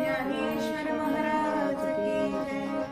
ज्ञानेश्वर महाराज की जय।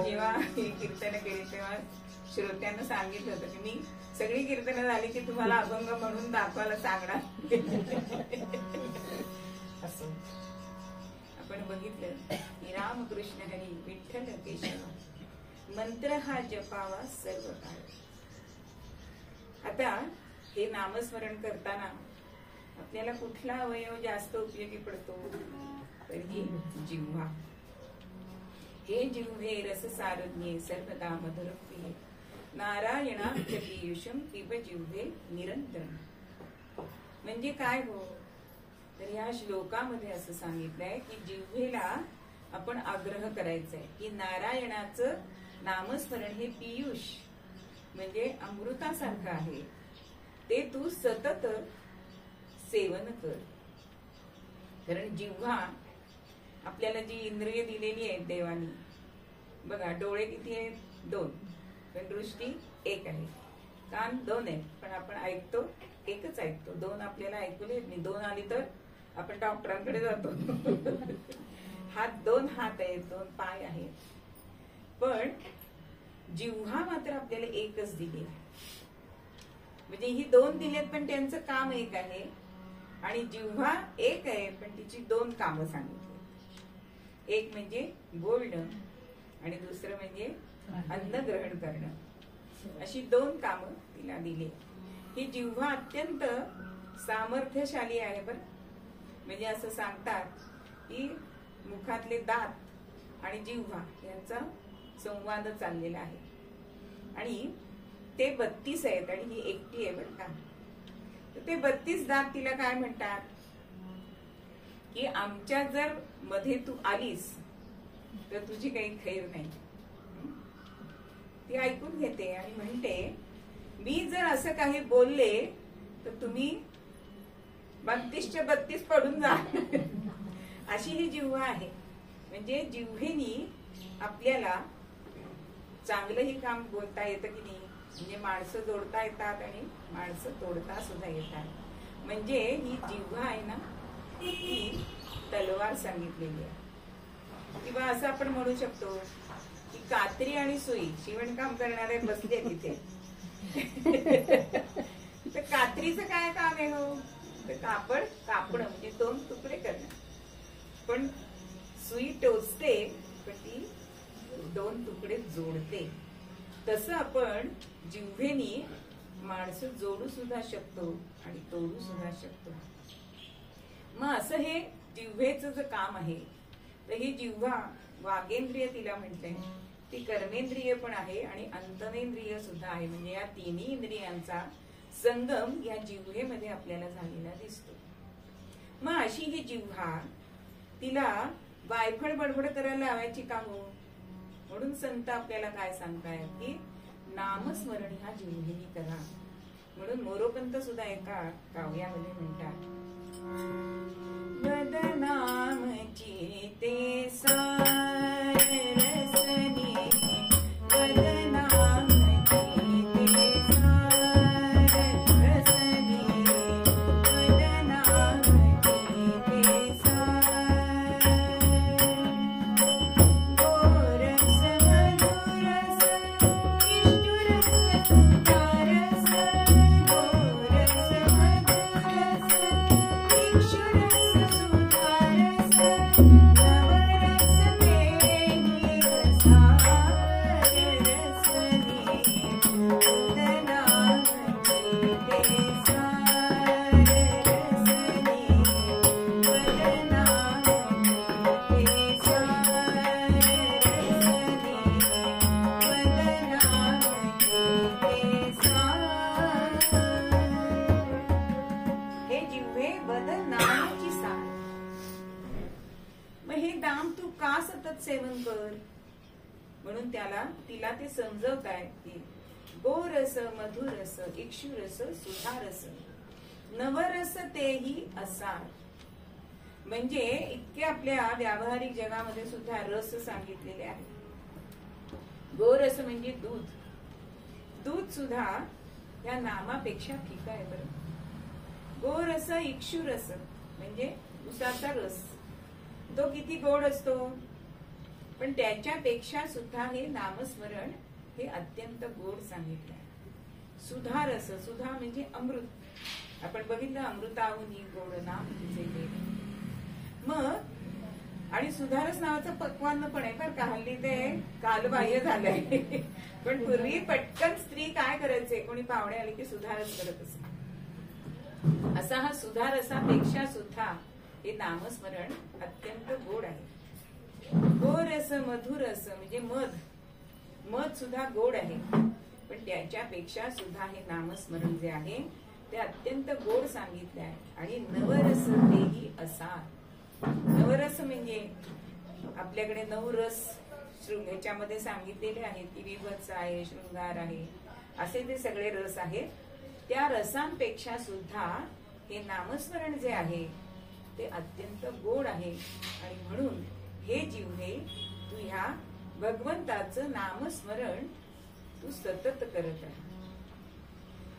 जेव्हा कीर्तन केली तेव्हा श्रोत्यांना सांगितलं होतं की मी सगळी कीर्तनं झाली की तुम्हाला अभंग म्हणून दाखवायला सांगणार. असं आपण बघितलं की रामकृष्ण हरी विठ्ठल केशव मंत्र हा जपावा सर्व काळ. आता हे नामस्मरण करताना आपल्याला कुठला अवयव जास्त उपयोगी पडतो तर ही जिव्हा. हे जिव्हे रस सारज्ञे सर्वदा मधुर प्रिय नारायणाख्य पीयूषम पिब जिव्हे निरंतर. म्हणजे काय हो तर या श्लोकामध्ये असं सांगितलंय की जिव्हेला आपण आग्रह करायचा आहे की नारायणाचं नामस्मरण हे पीयूष म्हणजे अमृतासारखं आहे, ते तू सतत सेवन कर. कारण जिव्हा आपल्याला जी इंद्रिय दिलेली आहेत देवानी, बघा डोळे किती आहेत 2, पण दृष्टी 1 आहे, कान 2 आहेत पण आपण ऐकतो एकच ऐकतो, 2 आपल्याला ऐकू येत नाही, 2 आली तर आपण डॉक्टरांकडे जातो. हात 2 हात आहेत, 2 पाय आहेत, पण जिव्हा मात्र आपल्याला एकच दिली आहे. म्हणजे ही 2 दिलेत पण त्यांचं काम एक आहे आणि जिव्हा एक आहे पण तिची 2 कामं सांगितली. एक म्हणजे बोलणं आणि दुसरं म्हणजे अन्न ग्रहण करणं, अशी 2 कामं तिला दिली. ही जिव्हा अत्यंत सामर्थ्यशाली आहे बरं. म्हणजे असं सांगतात की मुखातले दात आणि जिव्हा यांचा संवाद चाललेला आहे आणि ते 32 आहेत आणि ही एकटी आहे बरं का. तर ते 32 दात तिला काय म्हणतात की आमच्या जर मध्ये तू आलीस तर तुझी काही खैर नाही. ती ऐकून घेते आणि म्हणते मी जर असं काही बोलले तर तुम्ही 32च्या 32 पडून जा. अशी ही जिव्हा आहे. म्हणजे जिव्हेनी आपल्याला चांगलंही काम बोलता येतं की नाही, म्हणजे माणसं जोडता येतात आणि माणसं तोडता सुद्धा येतात. म्हणजे ही जिव्हा आहे ना ही तलवार सांगितलेली आहे. किंवा असं आपण म्हणू शकतो की कात्री आणि सुई शिवणकाम करणारे बसले तिथे. तर कात्रीचं काय काम आहे हो तर कापड कापणं म्हणजे 2 तुकडे करणं, पण सुई टोचते पण ती 2 तुकडे जोडते. तसं आपण जिव्हेनी माणसं जोडू सुद्धा शकतो आणि तोडू सुद्धा शकतो. मग असं हे जिव्हेचं जे काम आहे तर ही जिव्हा वागेंद्रिय तिला म्हटलंय, ती कर्मेंद्रिय पण आहे आणि अंतनेंद्रिय सुद्धा आहे. म्हणजे या 3 इंद्रियांचा संगम या जिव्हेमध्ये आपल्याला झालेला दिसतो. मग अशी ही जिव्हा तिला वायफळ बडबड करायला लावायची का हो. म्हणून संत आपल्याला काय सांगतायत की नामस्मरण ह्या जिव्हेनी करा. म्हणून मोरोपंत सुद्धा एका काव्यामध्ये म्हणतात बदनामची ते सार रसनी सेवन कर. म्हणून तिला ते समजवत आहे की गोरस मधुरस इक्षुरस सुधारस नवरस तेही असा. म्हणजे इतके आपल्या व्यावहारिक जगामध्ये सुद्धा रस सांगितलेले आहेत. गोरस म्हणजे दूध, दूध सुद्धा या नामापेक्षा फिका आहे बरं. गोरस इक्षुरस म्हणजे उसाचा रस, तो किती गोड असतो. पण त्याच्यापेक्षा सुद्धा हे नामस्मरण हे अत्यंत गोड सांगितलं आहे. सुधा रस, सुधा म्हणजे अमृत. आपण बघितलं अमृताहुनी गोड नाम तुझे देव. मग आणि सुधारस नावाचं पक्वान्न पण आहे बरं का. हल्ली ते कालबाह्य झालंय. पण पूर्वी पटकन स्त्री काय करायचे, कोणी पाहुणे आले की सुधारस करत असे. असा हा सुधारसापेक्षा सुद्धा हे नामस्मरण अत्यंत गोड आहे. गोरस मधुरस म्हणजे मध, मध सुद्धा गोड आहे. पण त्याच्यापेक्षा सुद्धा हे नामस्मरण जे आहे ते अत्यंत गोड सांगितले आहे. आणि नवरस तेही असा. नवरस म्हणजे आपल्याकडे 9 रस ह्याच्यामध्ये सांगितलेले आहेत की विभत्स आहे, शृंगार आहे, असे ते सगळे रस आहेत. त्या रसांपेक्षा सुद्धा हे नामस्मरण जे आहे ते अत्यंत गोड आहे. आणि म्हणून हे जिव्हे तू ह्या भगवंताचं नामस्मरण तू सतत करत आहे.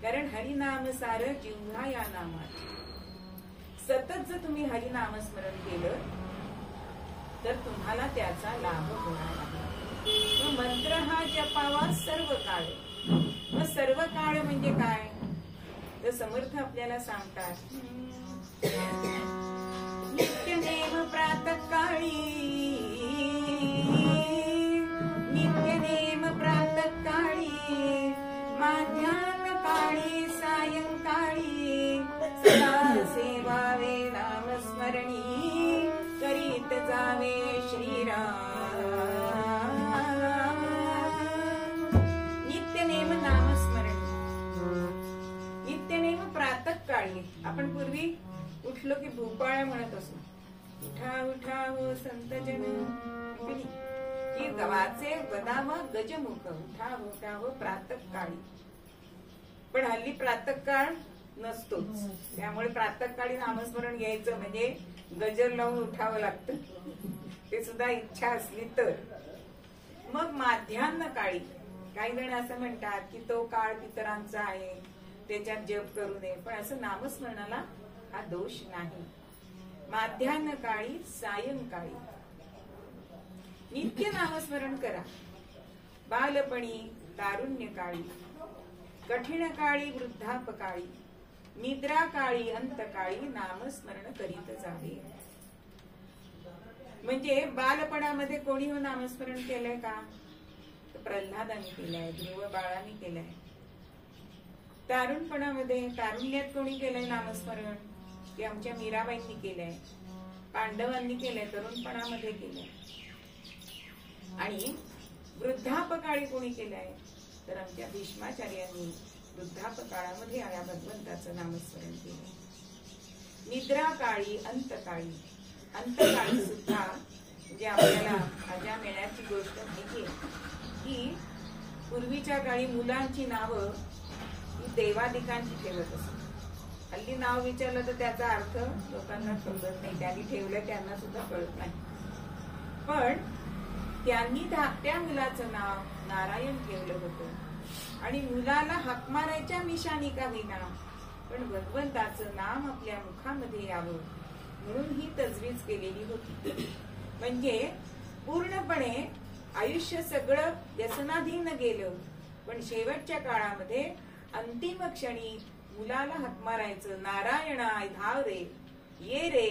कारण हरिनाम सार जिव्हा या नामात. सतत जर तुम्ही हरिनामस्मरण केलं तर तुम्हाला त्याचा लाभ होणार आहे. मंत्र हा जपावा सर्व काळ. मग सर्व काळ म्हणजे काय, तर समर्थ आपल्याला सांगतात नित्यनेम प्रातःकाळी, नित्यनेम प्रातःकाळी, माध्यान्ह काळी, सायंकाळी, सदा सेवावे नामस्मरणी, करीत जावे श्रीराम. नित्यनेम नामस्मरणी. नित्यनेम प्रातःकाळी. आपण पूर्वी उठलो की भूपाळ्या म्हणत असो. उठा उठा हो संत जन, की गव्हाचे बदाम गजमुख. उठा उठा हो प्रातःकाळी. पण हल्ली प्रातःकाळ नसतोच. त्यामुळे प्रातःकाळी नामस्मरण घ्यायचं म्हणजे गजर लावून उठावं लागतं. ते सुद्धा इच्छा असली तर. मग माध्यान्ह काळी. काही जण असं म्हणतात की तो काळ पितरांचा आहे, त्याच्यात जप करू नये. पण असं नामस्मरणाला हा दोष नाही. माध्यान्ह काळी, सायंकाळी नित्य नामस्मरण करा. बालपणी, तारुण्य काळी, कठीण काळी, वृद्धापकाळी, निद्रा काळी, अंतकाळी नामस्मरण करीत जावे. म्हणजे बालपणामध्ये कोणी हो नामस्मरण केलंय का, प्रल्हादाने केलंय, ध्रुव बाळाने केलंय. तारुणपणामध्ये, तारुण्यात कोणी केलंय नामस्मरण, की आमच्या मीराबाईंनी केलंय, पांडवांनी केलंय, तरुणपणामध्ये केलंय. आणि वृद्धापकाळी कोणी केलंय, तर आमच्या भीष्माचार्यांनी वृद्धापकाळामध्ये या भगवंताचं नामस्मरण केलं. निद्रा काळी, अंतकाळी. अंतकाळी सुद्धा म्हणजे आपल्याला अजा मेळ्याची गोष्ट माहितीये की पूर्वीच्या काळी मुलांची नावं ही देवादिकांची ठेवत असत. हल्ली नाव विचारलं तर त्याचा अर्थ लोकांना कळत नाही. त्यांनी ठेवलं त्यांना सुद्धा कळत नाही. पण त्यांनी धाकट्या मुलाचं नाव नारायण ठेवलं होतं. आणि मुलाला हाक मारायच्या मिशानी का होईना, पण भगवंताचं नाम आपल्या मुखामध्ये यावं म्हणून ही तजवीज केलेली होती. म्हणजे पूर्णपणे आयुष्य सगळं व्यसनाधीन गेलं, पण शेवटच्या काळामध्ये अंतिम क्षणी मुलाला हाक मारायचं, नारायणाय धाव रे, ये रे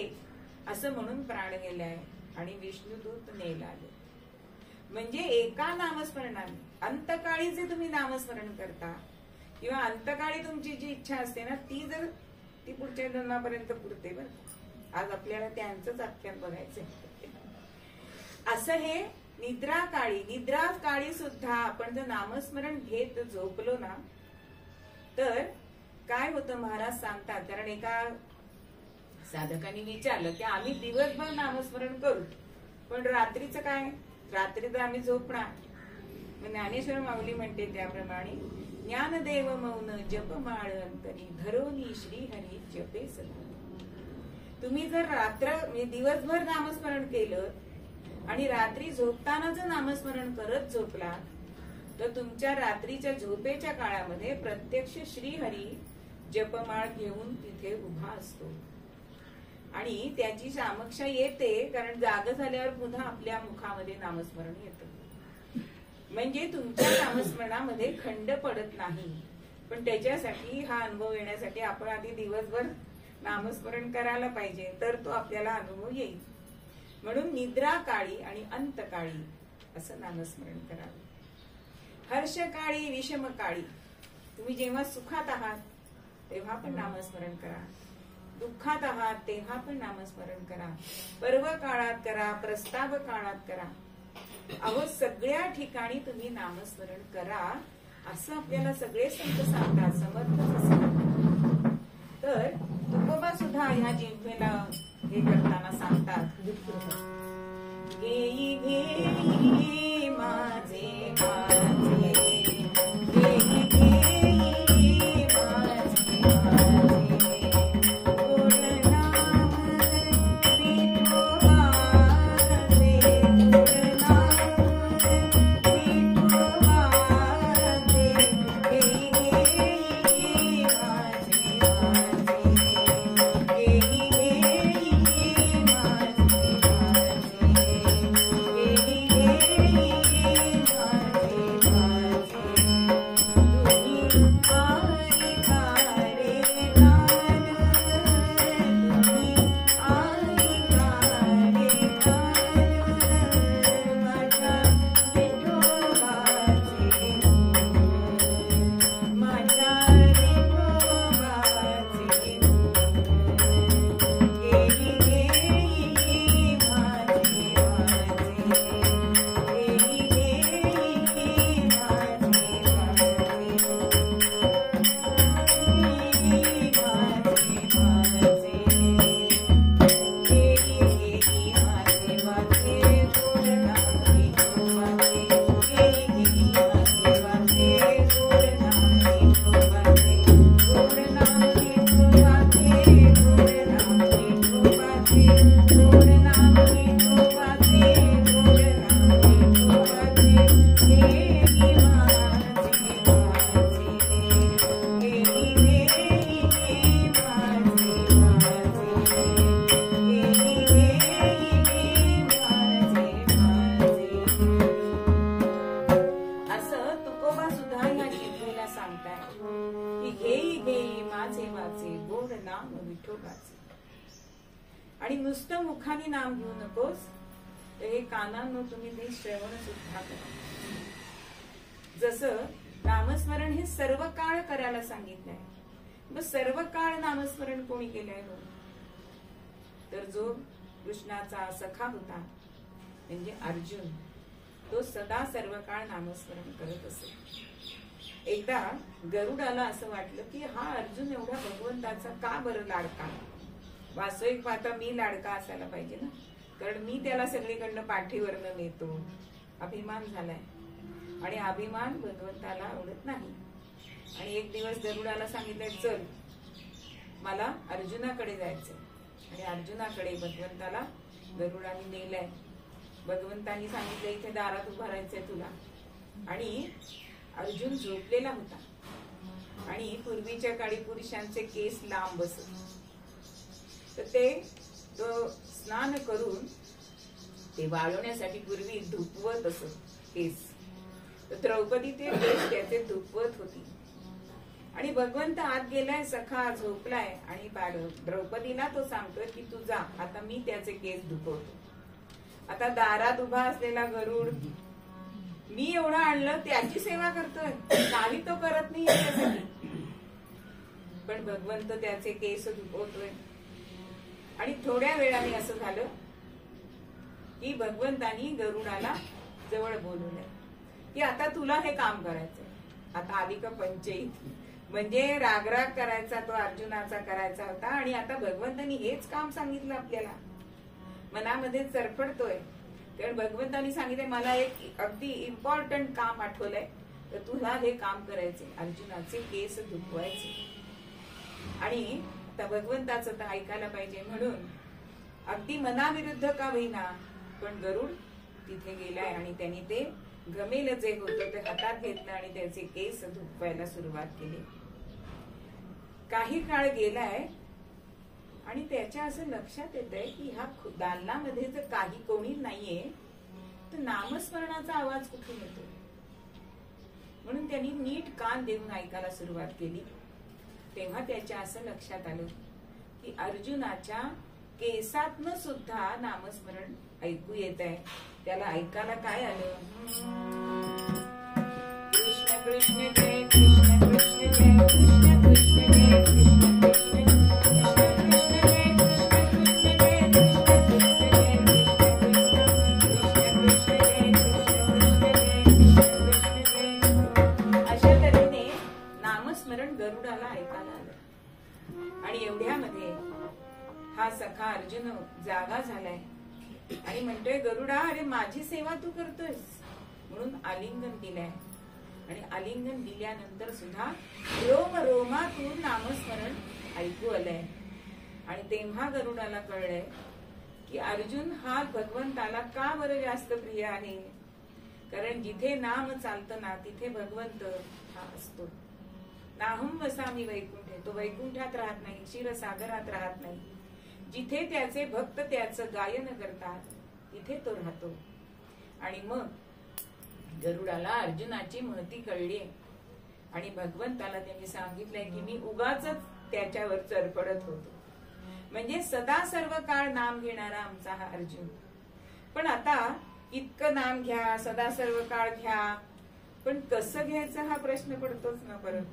असं म्हणून प्राण गेलाय आणि विष्णुदूत नेला आले. म्हणजे एका नामस्मरणाने अंतकाळी जे तुम्ही नामस्मरण करता किंवा अंतकाळी तुमची जी इच्छा असते ना ती पुढच्या जन्मापर्यंत पुरते. बरं आज आपल्याला त्यांचंच आख्यान बघायचंय. असं हे निद्रा काळी. निद्रा काळी सुद्धा आपण जर नामस्मरण घेत झोपलो ना तर काय होतं महाराज सांगतात. कारण एका साधकांनी विचारलं की आम्ही दिवसभर नामस्मरण करू पण रात्रीचं काय, रात्री तर आम्ही झोपणार. ज्ञानेश्वर माऊली म्हणते त्याप्रमाणे ज्ञानदेव मौन जपमाळ अंतरी धरोनी श्रीहरी जपे सदा. तुम्ही जर रात्र म्हणजे दिवसभर नामस्मरण केलं आणि रात्री झोपताना जर नामस्मरण करत झोपला तर तुमच्या रात्रीच्या झोपेच्या काळामध्ये प्रत्यक्ष श्रीहरी जपमाळ घेऊन तिथे उभा असतो. आणि त्याची सामक्षा येते कारण जाग झाल्यावर पुन्हा आपल्या मुखामध्ये नामस्मरण येतं. म्हणजे तुमच्या नामस्मरणामध्ये खंड पडत नाही. पण त्याच्यासाठी हा अनुभव येण्यासाठी आपण आधी दिवसभर नामस्मरण करायला पाहिजे, तर तो आपल्याला अनुभव येईल. म्हणून निद्रा काळी आणि अंतकाळी असं नामस्मरण करावं. हर्षकाळी विषमकाळी, तुम्ही जेव्हा सुखात आहात तेव्हा पण नामस्मरण करा, दुःखात आहात तेव्हा पण नामस्मरण करा, पर्व काळात करा, प्रस्ताव काळात करा. अहो सगळ्या ठिकाणी तुम्ही नामस्मरण करा असं आपल्याला सगळे संत सांगतात, समर्थ. तर तुकोबा सुद्धा ह्या जिंकलेला हे करताना सांगतात, घेई घेई माझे माझे, घेई घेई माझे माझे, गोड नाम विठोबाचे, गोड नाम विठोबाचे, घेई घेई माझे माझे, घेई घेई माझे आणि नुसतं मुखाने नाम घेऊ नकोस, तर हे कानांनो तुम्ही ते श्रवण सुद्धा करा. जसं नामस्मरण हे सर्व काळ करायला सांगितलंय, मग सर्व काळ नामस्मरण कोणी केलंय हो? तर जो कृष्णाचा सखा होता म्हणजे अर्जुन, तो सदा सर्व काळ नामस्मरण करत असे. एकदा गरुडाला असं वाटलं की हा अर्जुन एवढा भगवंताचा का बरं लाडका, वास्तविक पाहता मी लाडका असायला पाहिजे ना, कारण मी त्याला सगळीकडनं पाठीवरनं नेतो. अभिमान झालाय आणि अभिमान भगवंताला आवडत नाही. आणि एक दिवस गरुडाला सांगितलंय चल मला अर्जुनाकडे जायचंय, आणि अर्जुनाकडे भगवंताला गरुडाने नेलंय. भगवंतानी सांगितलं इथे दारात उभा राहायचंय तुला. आणि अर्जुन झोपलेला होता आणि पूर्वीच्या काळी पुरुषांचे केस लांब असत, तर ते तो स्नान करून ते वाळवण्यासाठी पूर्वी धुपवत असत केस. तर द्रौपदी ते केस त्याचे धुपवत होती आणि भगवंत आत गेलाय, सखा झोपलाय आणि द्रौपदीला तो सांगतोय की तू जा, आता मी त्याचे केस धुपवतो. आता दारात उभा असलेला गरुड मी एवढं आणलं त्याची सेवा करतोय, काही तो करत नाही याच्यासाठी, पण भगवंत त्याचे केस धुपवतोय. आणि थोड्या वेळाने असं झालं की भगवंतानी गरुडाला जवळ बोलवलंय की आता तुला हे काम करायचंय. आता अधिक पंचईत म्हणजे रागराग करायचा तो अर्जुनाचा करायचा होता, आणि आता भगवंतानी हेच काम सांगितलं आपल्याला. मनामध्ये चरफडतोय कारण भगवंतानी सांगितलंय मला एक अगदी इम्पॉर्टंट काम आठवलंय, तर तुला हे काम करायचे, अर्जुनाचे केस धुपवायचे. आणि भगवंताचं तर ऐकायला पाहिजे, म्हणून अगदी मनाविरुद्ध का होईना पण गरुड तिथे गेलाय आणि त्यांनी ते गमेल जे होतं ते हातात घेतलं आणि त्याचे केस धुपवायला सुरुवात केली. काही काळ गेलाय आणि त्याच्या असं लक्षात येतंय की ह्या दालनामध्ये जर काही कोणी नाहीये तर नामस्मरणाचा आवाज कुठून येतो. म्हणून त्यांनी नीट कान देऊन ऐकायला सुरुवात केली. तेव्हा त्याच्या असं लक्षात आलं की अर्जुनाच्या केसातनं सुद्धा नामस्मरण ऐकू येत आहे. त्याला ऐकायला काय आलं, कृष्ण कृष्ण जय कृष्ण कृष्ण जय कृष्ण कृष्ण जय कृष्ण कृष्ण गरुडाला ऐकायला आलं. आणि एवढ्यामध्ये हा सखा अर्जुन जागा झालाय आणि म्हणतोय, गरुडा अरे माझी सेवा तू करतोयस. म्हणून आलिंगन दिलंय. आणि आलिंगन दिल्यानंतर सुद्धा रोम रोमातून नामस्मरण ऐकू आलंय. आणि तेव्हा गरुडाला कळलंय की अर्जुन हा भगवंताला का बरं जास्त प्रिय आहे. कारण जिथे नाम चालतं ना तिथे भगवंत हा असतो. नाहम वसामी वैकुंठे, तो वैकुंठात राहत नाही, क्षीरसागरात राहत नाही. जिथे त्याचे भक्त त्याचं गायन करतात तिथे तो राहतो. आणि मग गरुडाला अर्जुनाची महती कळली आणि भगवंताला त्यांनी सांगितलंय की मी उगाच त्याच्यावर चरपडत होतो. म्हणजे सदा सर्व काळ नाम घेणारा आमचा हा अर्जुन. पण आता इतकं नाम घ्या, सदा सर्व काळ घ्या, पण कसं घ्यायचं हा प्रश्न पडतोच ना परत.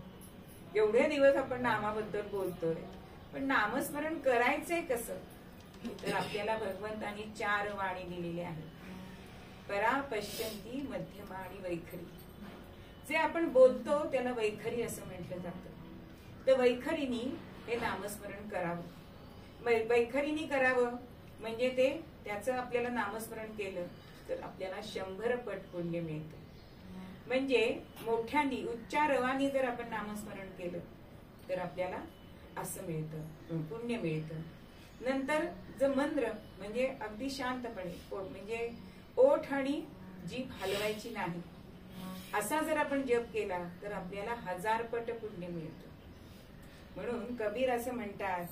एवढे दिवस आपण नामाबद्दल बोलतोय, पण नामस्मरण करायचंय कसं. तर आपल्याला भगवंतांनी 4 वाणी दिलेल्या आहेत. परा, पश्यंती, मध्यमा आणि वैखरी. जे आपण बोलतो त्याला वैखरी असं म्हटलं जातं. तर वैखरीनी हे नामस्मरण करावं. वैखरीनी करावं म्हणजे ते त्याचं आपल्याला नामस्मरण केलं तर आपल्याला 100 पट पुण्य मिळतं. म्हणजे मोठ्यानी उच्चारवानी जर आपण नामस्मरण केलं तर आपल्याला असं मिळतं, पुण्य मिळतं. नंतर मंद्र म्हणजे अगदी शांतपणे, म्हणजे ओठ आणि जीभ हलवायची नाही, असा जर आपण जप केला तर आपल्याला 1000 पट पुण्य मिळतं. म्हणून कबीर असं म्हणतात,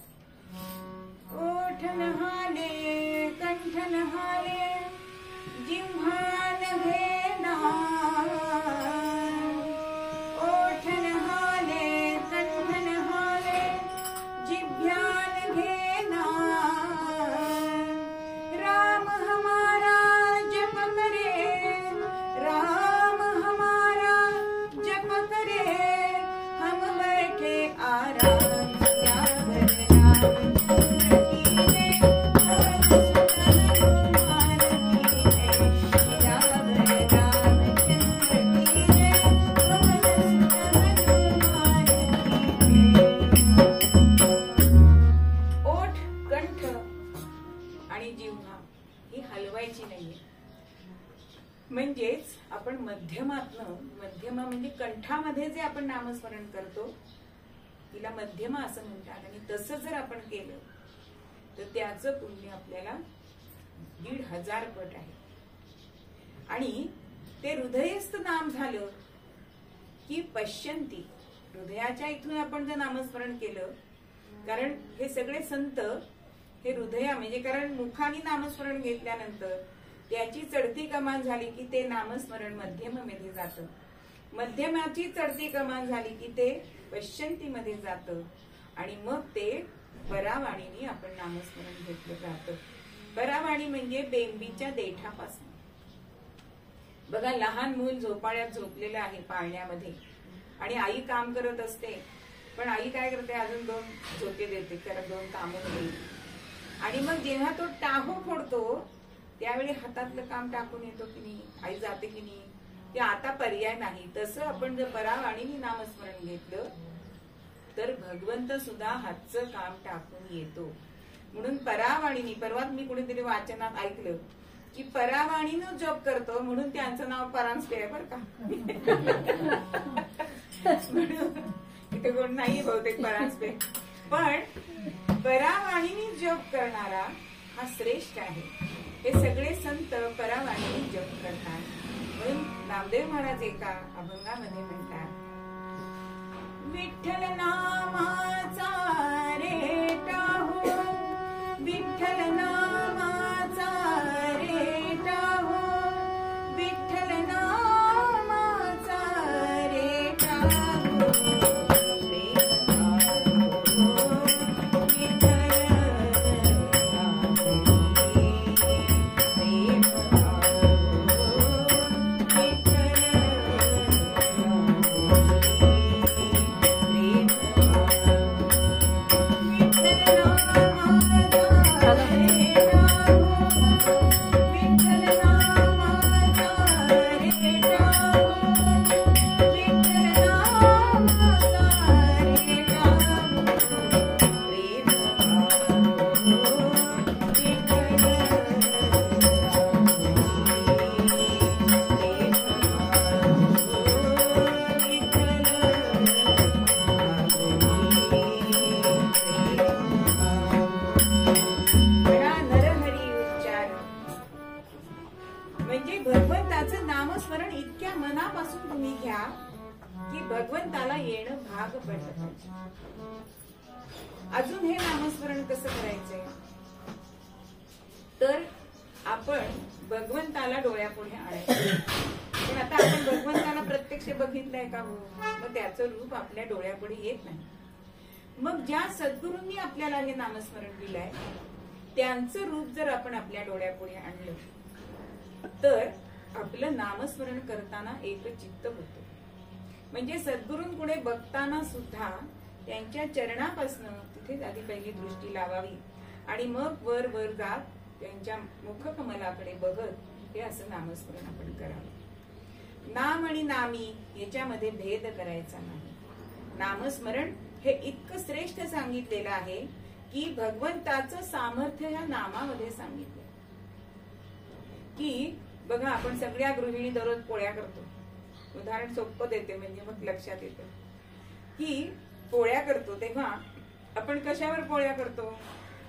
ओठ नहाले कंठ नहाले जिव्हा नव्हे ना, ओठ नहाले कंठ नहाले जिभ्यान घेना, राम हमारा जप करे, राम हमारा जप करे, हम बैठे आराम म्हणजेच आपण मध्यमा म्हणजे कंठामध्ये जे आपण नामस्मरण करतो तिला मध्यमा असं म्हणतात. आणि तसं जर आपण केलं तर त्याचं पुण्य आपल्याला 1500 पट आहे. आणि ते हृदयस्थ नाम झालं की पश्यंती, हृदयाच्या इथून आपण जर नामस्मरण केलं, कारण हे सगळे संत हे हृदया म्हणजे कारण मुखाने नामस्मरण घेतल्यानंतर त्याची चढती कमान झाली की ते नामस्मरण मध्यमेमध्ये जातं, मध्यमाची चढती कमान झाली की ते पश्यंती मध्ये जातं, आणि मग ते परावाणीने आपण नामस्मरण घेतलं जातं. परावाणी म्हणजे बेंबीच्या देठापासून. बघा, लहान मूल झोपाळ्यात झोपलेलं आहे पाळण्यामध्ये आणि आई काम करत असते, पण आई काय करते, अजून 2 झोके देते, त्याला 2 कामं देईल. आणि मग जेव्हा तो टाहो फोडतो त्यावेळी हातातलं काम टाकून येतो की नाही, आई जाते की नाही, ते आता पर्याय नाही. तसं आपण जर परावाणीने नामस्मरण घेतलं तर भगवंत सुद्धा हातचं काम टाकून येतो. म्हणून परावाणीने, परवा मी कुणीतरी वाचनात ऐकलं की परावाणीनं जप करतो म्हणून त्यांचं नाव परांजपे आहे बरं का. इथे कोण नाही बहुतेक परांजपे, पण परावाणीने जप करणारा हा श्रेष्ठ आहे. हे सगळे संत परावाणीने जप करतात. म्हणून नामदेव महाराज एका अभंगामध्ये म्हणतात, विठ्ठल नामाचा रे टाहो नामाचा रेटा हो, विठ्ठल नामाचा रेटा हो, प्रेम भाव विठ्ठल नामी, प्रेम भाव विठ्ठल म्हणजे भगवंताचं नामस्मरण इतक्या मनापासून तुम्ही घ्या की भगवंताला येणं भाग पडलं पाहिजे. अजून हे नामस्मरण कसं करायचंय तर आपण भगवंताला डोळ्यापुढे आणायचं. पण आता आपण भगवंताला प्रत्यक्ष बघितलंय का हो, मग त्याचं रूप आपल्या डोळ्यापुढे येत नाही. मग ज्या सद्गुरूंनी आपल्याला हे नामस्मरण दिलंय त्यांचं रूप जर आपण आपल्या डोळ्यापुढे आणलं तर आपलं नामस्मरण करताना एकचित्त होतं. म्हणजे सद्गुरूंपुढे बघताना सुद्धा त्यांच्या चरणापासून तिथेच आधी पहिली दृष्टी लावावी आणि मग वर वर जात त्यांच्या मुखकमलाकडे बघत हे असं नामस्मरण आपण करावं. नाम आणि नामी याच्यामध्ये भेद करायचा नाही. नामस्मरण हे इतकं श्रेष्ठ सांगितलेलं आहे की भगवंताचं सामर्थ्य या नामामध्ये सांगितलं. की बघा आपण सगळ्या गृहिणी दररोज पोळ्या करतो. उदाहरण सोपं देते म्हणजे मग लक्षात येतं की पोळ्या करतो तेव्हा आपण कशावर पोळ्या करतो,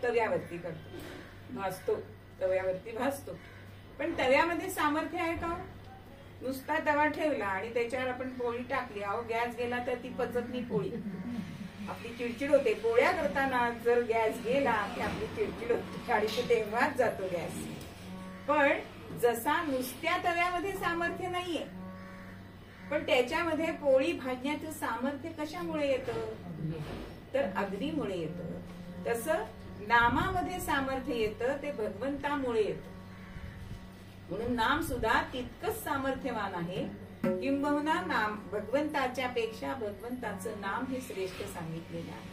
तव्यावरती करतो, भाजतो, तव्यावरती भाजतो. पण तव्यामध्ये सामर्थ्य आहे का? नुसता तवा ठेवला आणि त्याच्यावर आपण पोळी टाकली, अहो गॅस गेला तर ती पचत नाही पोळी, आपली चिडचिड होते. पोळ्या करताना जर गॅस गेला की आपली चिडचिड होते आणि तेव्हाच जातो गॅस. पण जसा नुसत्या तव्यामध्ये सामर्थ्य नाहीये पण त्याच्यामध्ये पोळी भाजण्याचं सामर्थ्य कशामुळे येतं तर अग्नीमुळे येतं. तसं नामामध्ये सामर्थ्य येतं ते भगवंतामुळे येतं. म्हणून नाम सुद्धा तितकंच सामर्थ्यवान आहे. किंबहुना नाम भगवंताच्या पेक्षा भगवंताचं नाम हे श्रेष्ठ सांगितलेलं आहे.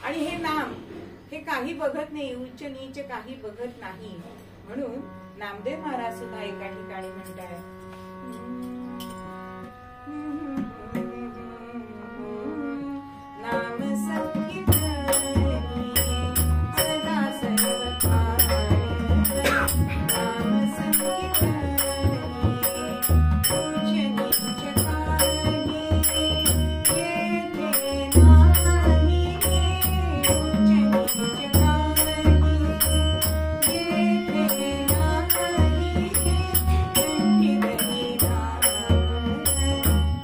आणि हे नाम हे काही बघत नाही, उच्च नीच काही बघत नाही. म्हणून नामदेव महाराज सुद्धा एका ठिकाणी म्हणतात नाम संकीर्तनी सदा सर्वकाळी, नाम संकीर्तनी उच्च नीच काही येथे नाही, उच्च नीच काही येथे नाही. कंठीधरी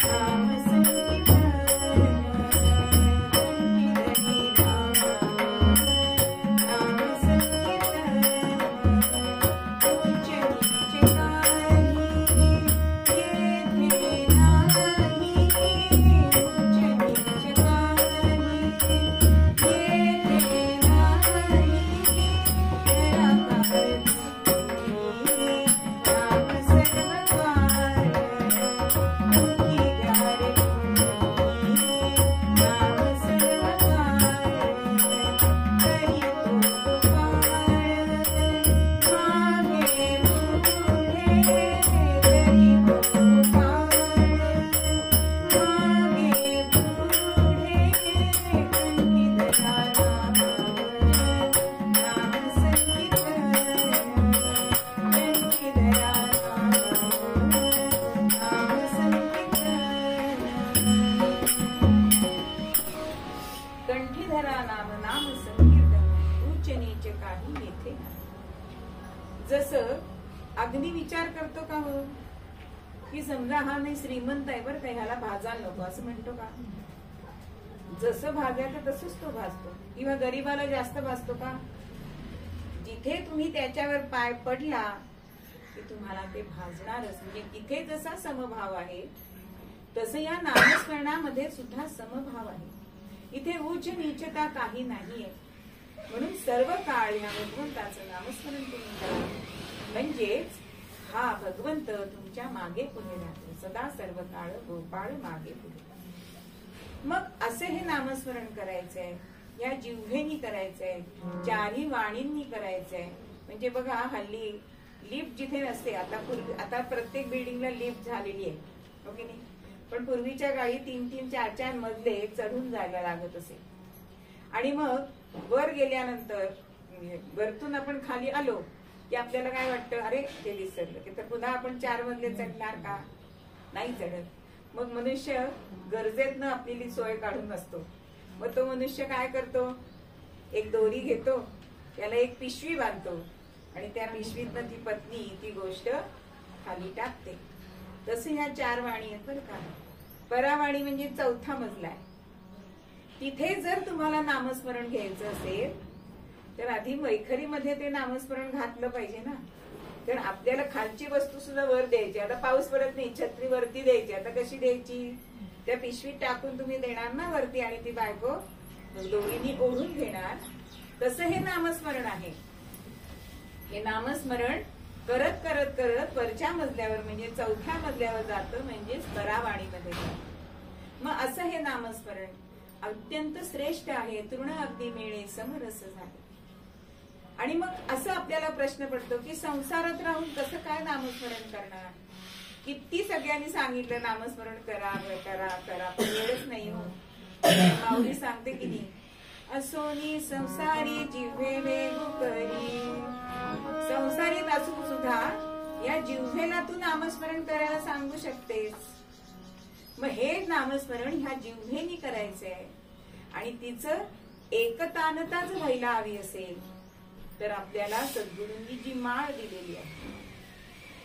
नाम संकीर्तन, कंठीधरी नाम संकीर्तन उच्च नीच काही येथे नाही, उच्च नीच काही येथे नाही. निराकार तुम्ही नाम सर्वकार, अंगीकार तुम्ही नाम सर्वकार. करितो पुकार मागे पुढे, करितो पुकार मागे पुढे. कंठीधरा नाम संकीर्तन, कंठीधरा नाम संकीर्तन. कंठीधरा नाम संकीर्तन उच्च नीच काही येथे नाही. जसं अग्नी विचार करतो का हो की समजा हा नाही श्रीमंत आहे बरं का, ह्याला भाजायला नको असं म्हणतो का? जसं भाजायचं तसंच तो भाजतो. किंवा गरीबाला जास्त भाजतो का? जिथे तुम्ही त्याच्यावर पाय पडला की तुम्हाला ते भाजणारच. म्हणजे तिथे जसा समभाव आहे तसं या नामस्मरणामध्ये सुद्धा समभाव आहे. इथे उच्च नीचता काही नाहीये. म्हणून सर्व काळ ह्या भगवंताचं नामस्मरण तुम्ही करा. म्हणजेच हा भगवंत तुमच्या मागे पुढे राहतो. सदा सर्व काळ गोपाळ मागे पुढे. मग असे हे नामस्मरण करायचंय. या जिव्हेनी करायचंय, चारही वाणींनी करायचंय. म्हणजे बघा हल्ली लिफ्ट जिथे नसते, आता प्रत्येक बिल्डिंगला लिफ्ट झालेली आहे, ओके नाही. पण पूर्वीच्या काळी 3-3, 4-4 मजले चढून जायला लागत असे. आणि मग वर गेल्यानंतर वरतून आपण खाली आलो की आपल्याला काय वाटतं, अरे ते विसरलं की तर पुन्हा आपण 4 मजले चढणार का? नाही चढत. मग मनुष्य गरजेतनं आपली सोय काढून असतो. मग तो मनुष्य काय करतो, एक दोरी घेतो, त्याला एक पिशवी बांधतो आणि त्या पिशवीतनं ती पत्नी ती गोष्ट खाली टाकते. तसं ह्या 4 वाणी आहेत बरं का. परावाणी म्हणजे 4था मजला आहे. तिथे जर तुम्हाला नामस्मरण घ्यायचं असेल तर आधी वैखरीमध्ये ते नामस्मरण घातलं पाहिजे ना. कारण आपल्याला खालची वस्तू सुद्धा वर द्यायची. आता पाऊस पडत नाही, छत्री वरती द्यायची. आता कशी द्यायची? त्या पिशवीत टाकून तुम्ही देणार ना वरती आणि ती बायको दोरीने ओढून घेणार. तसं हे नामस्मरण आहे. हे नामस्मरण करत करत करत वरच्या मजल्यावर म्हणजे 4थ्या मजल्यावर जातं, म्हणजेच परावाणीमध्ये जातं. मग असं हे नामस्मरण अत्यंत श्रेष्ठ आहे. तृण अगदी मिळे समरस झाले. आणि मग असं आपल्याला प्रश्न पडतो की संसारात राहून कसं काय नामस्मरण करणार? किती सगळ्यांनी सांगितलं नामस्मरण करा करा करा, पण वेळच नाही हो. माऊली सांगते की नाही, असोनी संसारी जिव्हे वेगू करी. संसारीत असून सुद्धा या जिव्हेला तू नामस्मरण करायला सांगू शकतेस. मग हे नामस्मरण ह्या जिव्हेनी करायचंय. आणि तिचं एकतानताच व्हायला हवी असेल तर आपल्याला सद्गुरूंनी जी माळ दिलेली आहे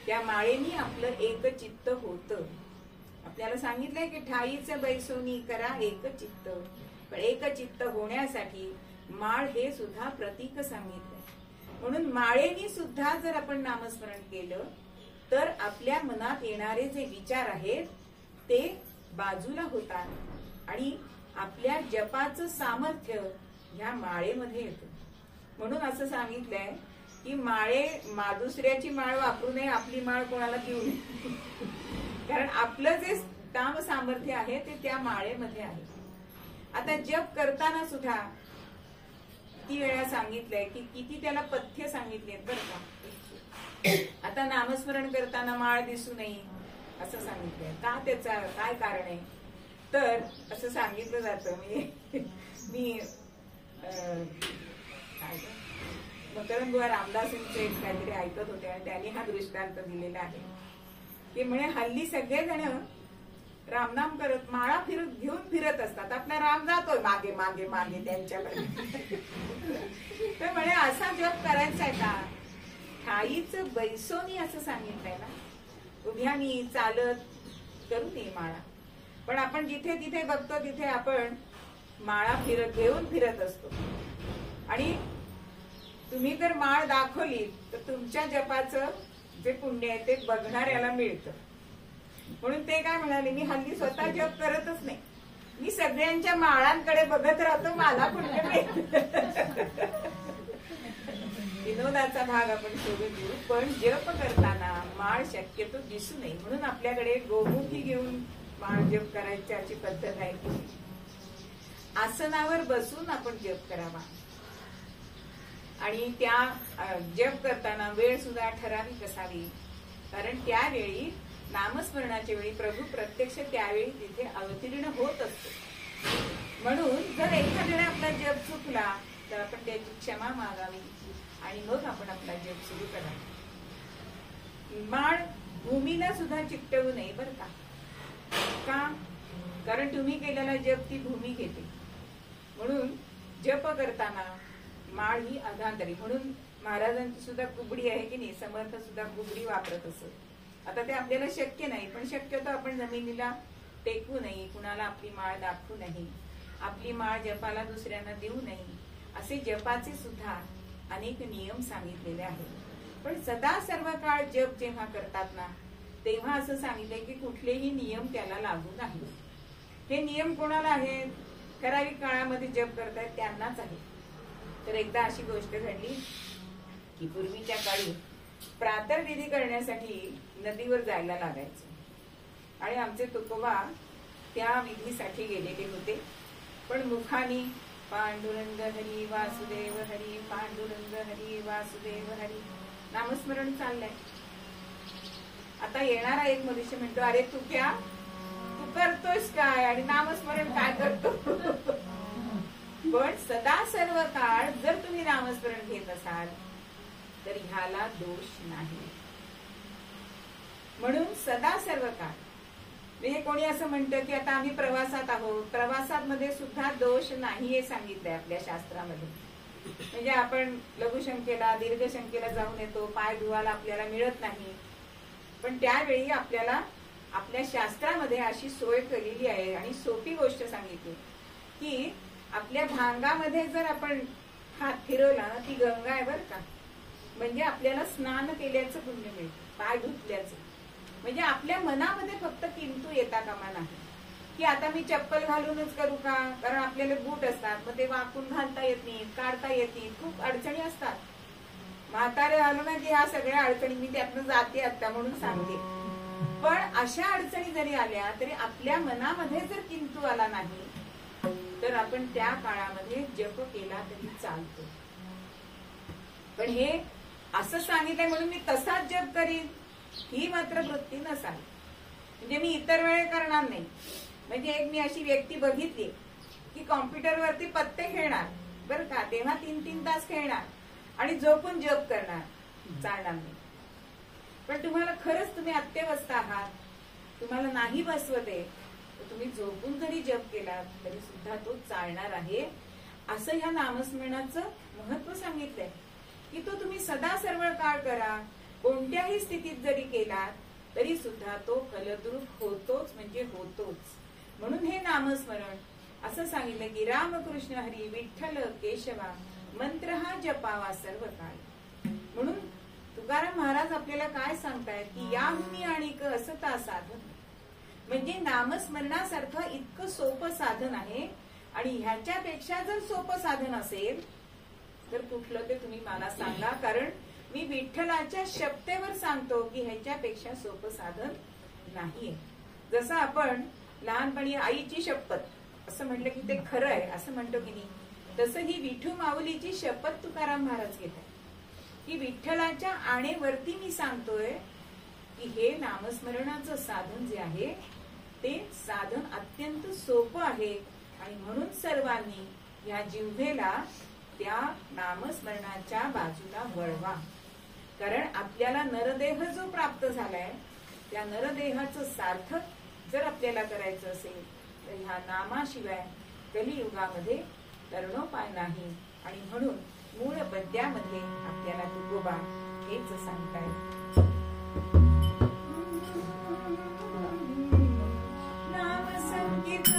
त्या माळेनी आपलं एकचित्त होतं. आपल्याला सांगितलंय की ठाईचं बैसोनी करा एकचित्त. पण एकचित्त होण्यासाठी माळ हे सुद्धा प्रतीक सांगितलंय. म्हणून माळेनी सुद्धा जर आपण नामस्मरण केलं तर आपल्या मनात येणारे जे विचार आहेत ते बाजूला होतात आणि आपल्या जपाचं सामर्थ्य ह्या माळेमध्ये येतं. म्हणून असं सांगितलंय की दुसऱ्याची माळ वापरू नये, आपली माळ कोणाला देऊ नये. कारण आपलं जे काम सामर्थ्य आहे ते त्या माळेमध्ये आहे. आता जप करताना सुद्धा किती वेळा सांगितलंय की किती त्याला पथ्य सांगितली आहेत बरं का. आता नामस्मरण करताना माळ दिसू नये असं सांगितलंय. का? त्याचं काय कारण आहे? तर असं सांगितलं जातं. मी मकरंद बुवा रामदासांचे काहीतरी ऐकत होते आणि त्यांनी हा दृष्टांत दिलेला आहे की म्हणे हल्ली सगळेजण रामनाम करत माळा घेऊन फिरत असतात. आपला राम जातोय मागे मागे मागे त्यांच्याकडे. तर म्हणे असा जप करायचा आहे का? ठाईच बैसोनी असं सांगितलंय ना. उभ्यानी चालत करू नये माळा. पण आपण जिथे तिथे बघतो तिथे आपण माळा घेऊन फिरत असतो. आणि तुम्ही जर माळ दाखवली तर तुमच्या जपाचं जे पुण्य आहे ते बघणाऱ्याला मिळतं. म्हणून ते काय म्हणाले, मी हल्ली स्वतः जप करतच नाही, मी सगळ्यांच्या माळांकडे बघत राहतो, मला पुण्य मिळतं. विनोदाचा भाग आपण सोडून देऊ, पण जप करताना माळ शक्यतो दिसू नये म्हणून आपल्याकडे गोमुखी घेऊन माळ जप करायची पद्धत आहे. आसनावर बसून आपण जप करावा. आणि त्या जप करताना वेळ सुद्धा ठराविक असावी. कारण त्यावेळी नामस्मरणाच्या वेळी प्रभू प्रत्यक्ष त्यावेळी तिथे अवतीर्ण होत असतो. म्हणून जर एखाद्याने आपला जप चुकला तर आपण त्याची क्षमा मागावी आणि मग आपण आपला जप सुरू करावा. माळ भूमीला सुद्धा चिकटवू नये बरं का. कारण तुम्ही केलेला जप ती भूमी घेते. म्हणून जप करताना माळ ही अधांतरी. म्हणून महाराजांची सुद्धा कुबडी आहे की नाही, समर्थ सुद्धा कुबडी वापरत असत. आता ते आपल्याला शक्य नाही, पण शक्यतो आपण जमिनीला टेकू नये, कुणाला आपली माळ दाखवू नाही, आपली माळ जपाला दुसऱ्यांना देऊ नये. असे जपाचे सुद्धा अनेक नियम सांगितलेले आहेत. पण सदा सर्व काळ जप जेव्हा करतात ना, तेव्हा असं सांगितलंय की कुठलेही नियम त्याला लागू नाही. हे नियम कोणाला आहेत? ठराविक काळामध्ये जप करतायत त्यांनाच आहे. तर एकदा अशी गोष्ट घडली की पूर्वीच्या काळी प्रातर्विधी करण्यासाठी नदीवर जायला लागायचं आणि आमचे तुकोबा त्या विधीसाठी गेलेले होते. पण मुखानी पांडुरंग हरी वासुदेव हरी, पांडुरंग हरी वासुदेव हरी नामस्मरण चाललंय. आता येणारा एक मनुष्य म्हणतो, अरे तू क्या, तू करतोस काय आणि नामस्मरण काय करतो? पण सदा सर्व काळ जर तुम्ही नामस्मरण घेत असाल तर ह्याला दोष नाही. म्हणून सदा सर्व काळ. म्हणजे कोणी असं म्हणतं की आता आम्ही प्रवासात आहोत, प्रवासात मध्ये सुद्धा दोष नाही हे सांगितलंय आपल्या शास्त्रामध्ये. म्हणजे आपण लघुशंकेला दीर्घशंकेला जाऊन येतो, पाय धुवायला आपल्याला मिळत नाही, पण त्यावेळी आपल्याला आपल्या शास्त्रामध्ये अशी सोय केलेली आहे आणि सोपी गोष्ट सांगितली की आपल्या भांगामध्ये जर आपण हात फिरवला ना, ती गंगा आहे बरं का, म्हणजे आपल्याला स्नान केल्याचं पुण्य मिळतं, पाय धुतल्याचं. म्हणजे आपल्या मनामध्ये फक्त किंतु येता कामा नाही की आता मी चप्पल घालूनच करू का, कारण आपल्याला बूट असतात, मग ते वाकून घालता येत नाही, काढता येत नाही, खूप अडचणी असतात. म्हातारे आलो ना की ह्या सगळ्या अडचणी मी त्यातनं जाते आता म्हणून सांगते. पण अशा अडचणी जरी आल्या तरी आपल्या मनामध्ये जर किंतु आला नाही तर आपण त्या काळामध्ये जप केला तरी चालतो. पण हे असं सांगितलंय म्हणून मी तसाच जप करीन ही मात्र वृत्ती नसावी. म्हणजे मी इतर वेळे करणार नाही. म्हणजे एक मी अशी व्यक्ती बघितली की कॉम्प्युटरवरती पत्ते खेळणार बरं का, तेव्हा 3-3 तास खेळणार आणि झोपून जप करणार, चालणार नाही. पण तुम्हाला खरंच तुम्ही अत्यवस्थ आहात, तुम्हाला नाही बसवते, तर तुम्ही झोपून जरी जप केला तरी सुद्धा तो चालणार आहे. असं ह्या नामस्मरणाचं महत्व सांगितलंय की तो तुम्ही सदा सर्व काळ करा. कोणत्याही स्थितीत जरी केलात तरी सुद्धा तो फलद्रूप होतोच, म्हणजे होतोच. म्हणून हे नामस्मरण असं सांगितलं की रामकृष्ण हरी विठ्ठल केशवा मंत्र हा जपावा सर्व काळ. म्हणून तुकाराम महाराज आपल्याला काय सांगतायत की याहुनी आणिक असता साधन, म्हणजे नामस्मरणासारखं इतकं सोपं साधन आहे. आणि ह्याच्यापेक्षा जर सोपं साधन असेल तर कुठलं ते तुम्ही मला सांगा, कारण मी विठ्ठलाच्या शब्देवर सांगतो की ह्याच्यापेक्षा सोपं साधन नाहीये. जसं आपण लहानपणी आईची शपथ असं म्हटलं की ते खरं आहे असं म्हणतो की नाही, तसं ही विठू माऊलीची शपथ तुकाराम महाराज घेत आहे की विठ्ठलाच्या आणेवरती मी सांगतोय की हे नामस्मरणाचं साधन जे आहे ते साधन अत्यंत सोपं आहे. आणि म्हणून सर्वांनी या जिव्हेला त्या नामस्मरणाच्या बाजूला वळवा. कारण आपल्याला नरदेह जो प्राप्त झालाय त्या नरदेहाचं सार्थक जर आपल्याला करायचं असेल तर ह्या नामाशिवाय कलियुगामध्ये तरणोपाय नाही. आणि म्हणून मूळ पद्यामध्ये आपल्याला तुकोबा हेच सांगताय. नाम संकीर्तन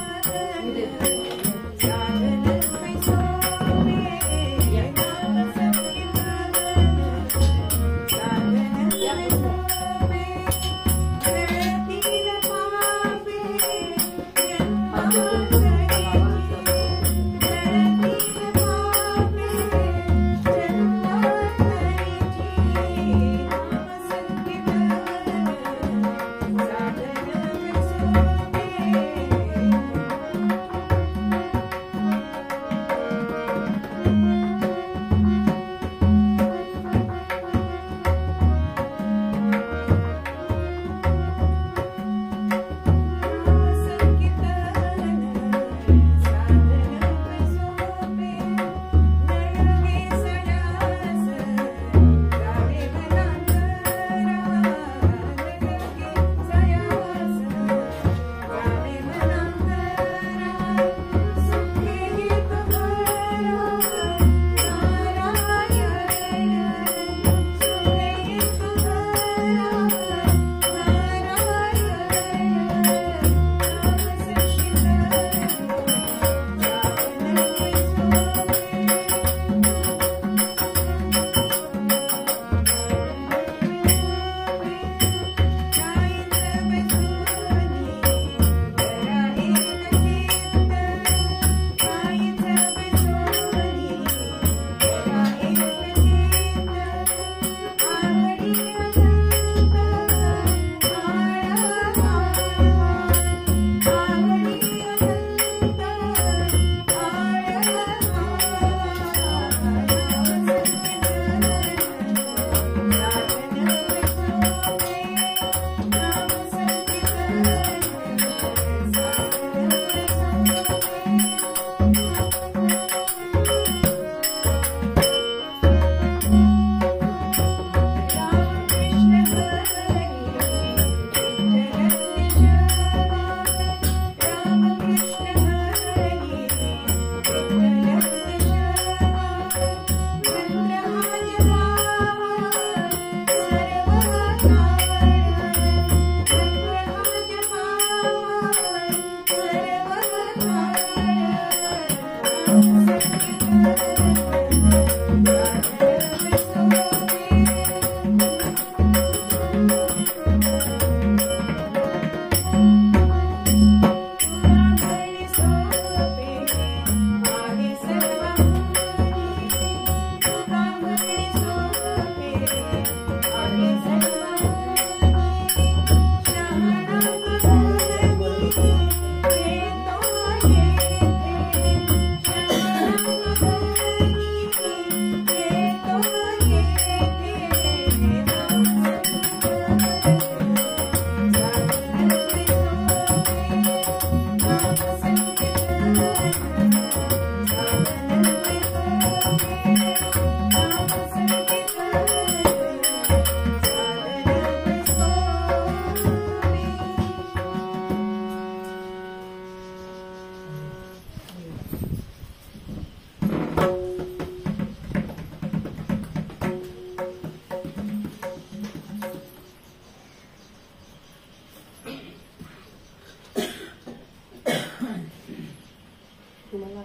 तुम्हाला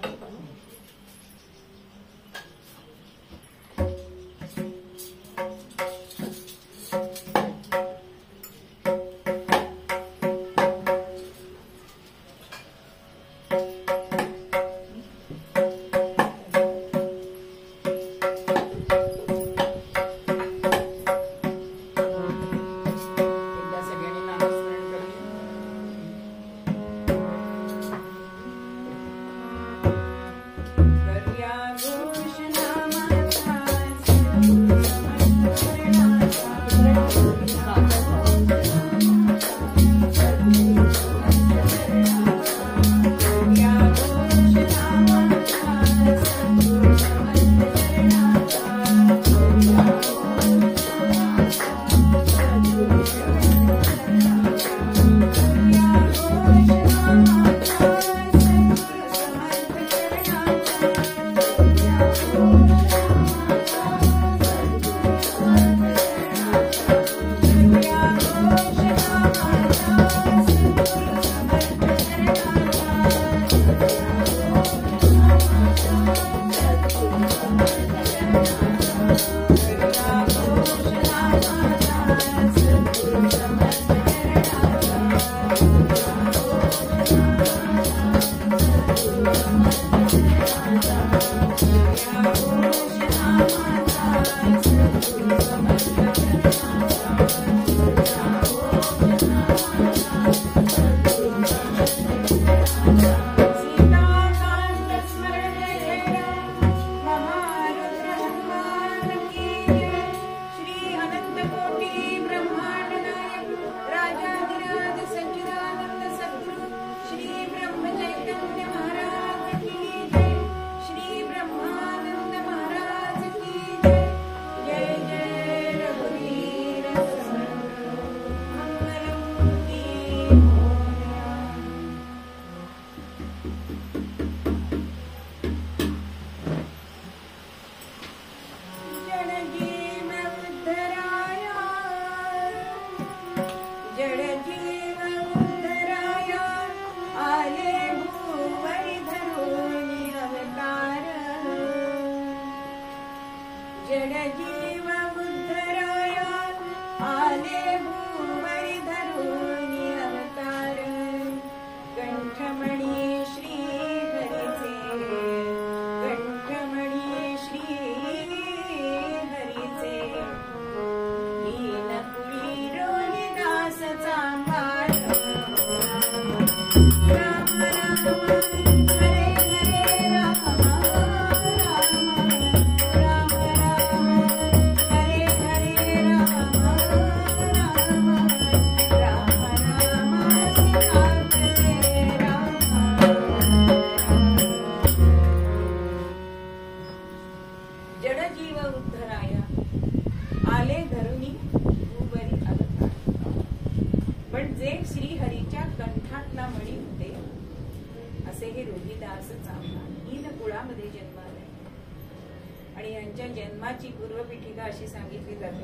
जन्माची पूर्वपीठिका अशी सांगितली जाते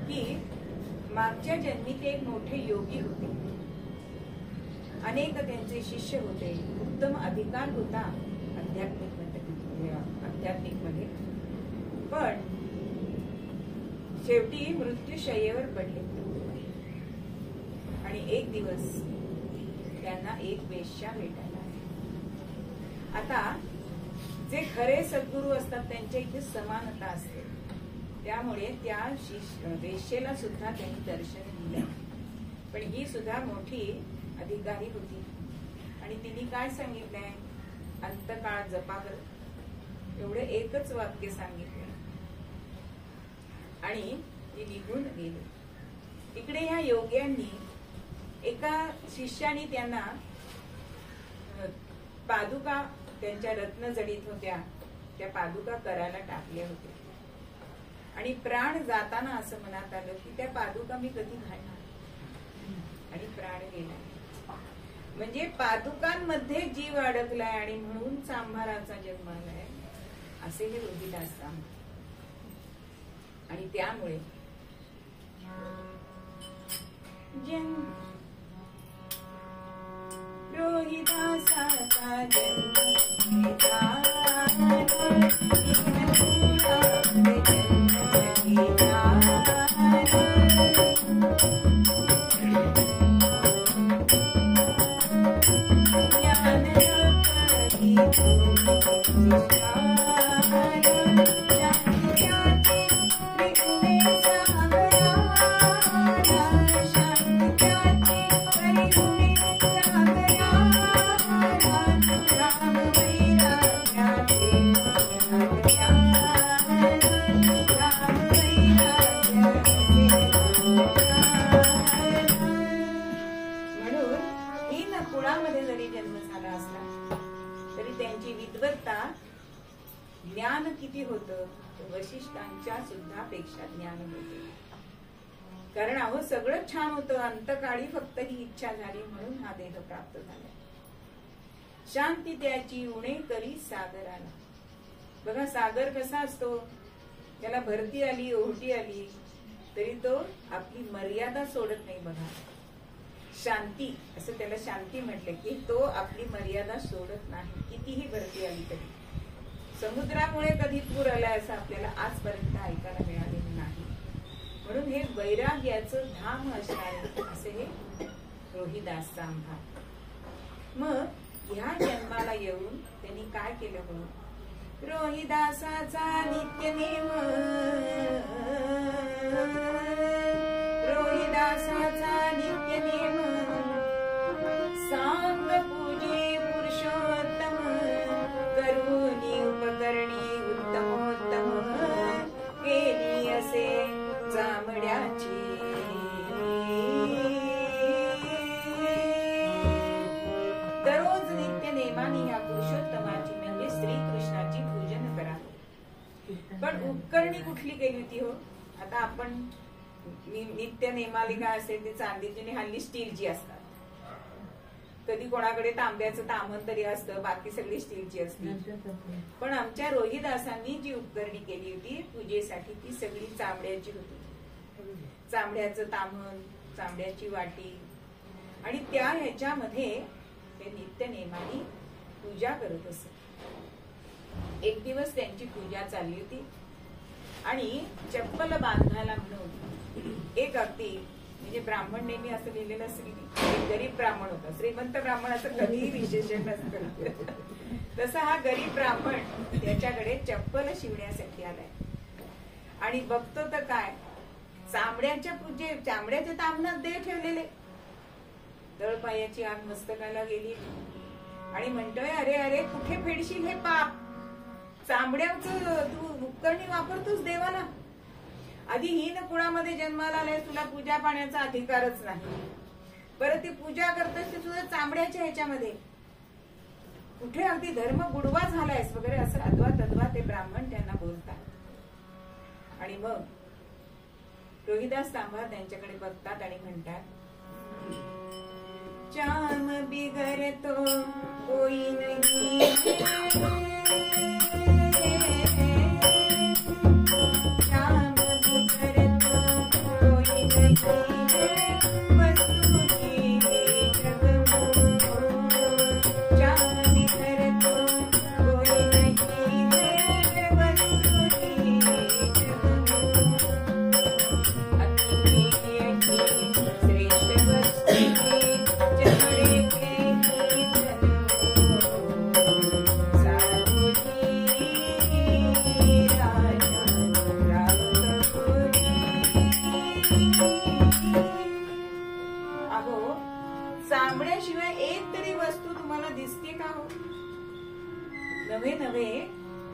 की मागच्या जन्मी ते एक मोठे योगी होते, अनेक त्यांचे शिष्य होते, उत्तम अधिकार होता आध्यात्मिक मध्ये, पण शेवटी मृत्यूशय्येवर पडले आणि एक दिवस त्यांना एक वेश्या भेटायला. आता जे खरे सद्गुरू असतात त्यांच्या इथे समानता असते, त्यामुळे त्या वेश्येला सुद्धा त्यांनी दर्शन दिलं. पण ही सुद्धा मोठी अधिकारी होती आणि तिने काय सांगितलंय, अंतकाळ जपा कर, एवढे एकच वाक्य सांगितले आणि ती निघून गेली. इकडे ह्या योग्यांनी एका शिष्याने त्यांना पादुका, त्यांच्या रत्न जडित होत्या त्या पादुका करायला टाकल्या होत्या आणि प्राण जाताना असं मनात आलं की त्या पादुका मी कधी घालणार, आणि प्राण गेला. म्हणजे पादुकांमध्ये जीव अडकलाय आणि म्हणून चांभाराचा जन्म आलाय असे हे रोहिदास सांगतात. आणि त्यामुळे रोहिदास रोहिदासाचा जन्म झाला, दीनपुरामध्ये कुळामध्ये जरी जन्म झाला असला तरी त्यांची विद्वत्ता ज्ञान किती होतं, वशिष्ठांच्या सुद्धा पेक्षा ज्ञान होते. कारण अहो सगळं छान होतं, अंतकाळी फक्त ही इच्छा झाली म्हणून हा देह प्राप्त झाला. शांती त्याची उणे करी सागराला. बघा सागर कसा असतो, त्याला भरती आली ओहटी आली तरी तो आपली मर्यादा सोडत नाही. बघा शांती असं त्याला शांती म्हटलं की तो आपली मर्यादा सोडत नाही, कितीही भरती आली तरी. समुद्रामुळे कधी पूर आलाय असं आपल्याला आजपर्यंत ऐकायला मिळालेलं नाही. म्हणून हे वैराग्याचं धाम असणारे असे हे रोहिदास आंबा. मग ह्या जन्माला येऊन त्यांनी काय केलं म्हणून, रोहिदासाचा नित्य नेम, रोहिदासाचा नित्य नेम, सांग पूजे पुरुषोत्तम, करुणी उपकरणी उत्तमोत्तम, केली असे चामड्याची. दररोज नित्य नेमाने या पुरुषोत्तमाची म्हणजे श्रीकृष्णाची पूजन करा. पण उपकरणी कुठली केली होती हो? आता आपण नित्य नेमाली काय असेल ती चांदीची आणि हल्ली स्टीलची असतात. कधी कोणाकडे तांब्याचं तामण तरी असतं, बाकी सगळी स्टीलची असते. पण आमच्या रोहिदासांनी जी उपकरणी केली होती पूजेसाठी ती सगळी चांबड्याची होती. चांबड्याचं तामण, चांबड्याची वाटी, आणि त्या ह्याच्यामध्ये ते नित्य नेमाने पूजा करत असत. एक दिवस त्यांची पूजा चालली होती आणि चप्पल बांधायला म्हणून एक अगदी म्हणजे ब्राह्मण नेहमी असं लिहिलेलं असं की एक गरीब ब्राह्मण होता, श्रीमंत ब्राह्मण असं कधीही विशेषण नसतं. तसा हा गरीब ब्राह्मण त्याच्याकडे चप्पल शिवण्यासाठी आलाय आणि बघतो तर काय, चामड्याच्या चामड्याच्या तामणात देव ठेवलेले. तळपायाची आग मस्तकाला गेली आणि म्हणतोय, अरे अरे कुठे फेडशील हे पाप, चामड्याचं तू उपकरणी वापरतोस देवाला. आधी हीन कुळामध्ये जन्माला आलाय, तुला पूजा पाण्याचा अधिकारच नाही. परत ती पूजा करतोस ते तुझं चामड्याच्या ह्याच्यामध्ये, कुठे अगदी धर्म बुडवा झालायस वगैरे असं अद्वा तद्वा ते ब्राह्मण त्यांना बोलतात. आणि मग रोहिदास तांबा त्यांच्याकडे बघतात आणि म्हणतात, चाम बिगर तो कोई नहीं, चाम बिगर तो कोई नहीं, वस्तु की जग में, चाम बिगर तो कोई नहीं, वस्तु की जग में, अति श्रेष्ठ वस्तु चामड्याशिवाय एक तरी वस्तू तुम्हाला दिसते का हो? नव्हे नव्हे,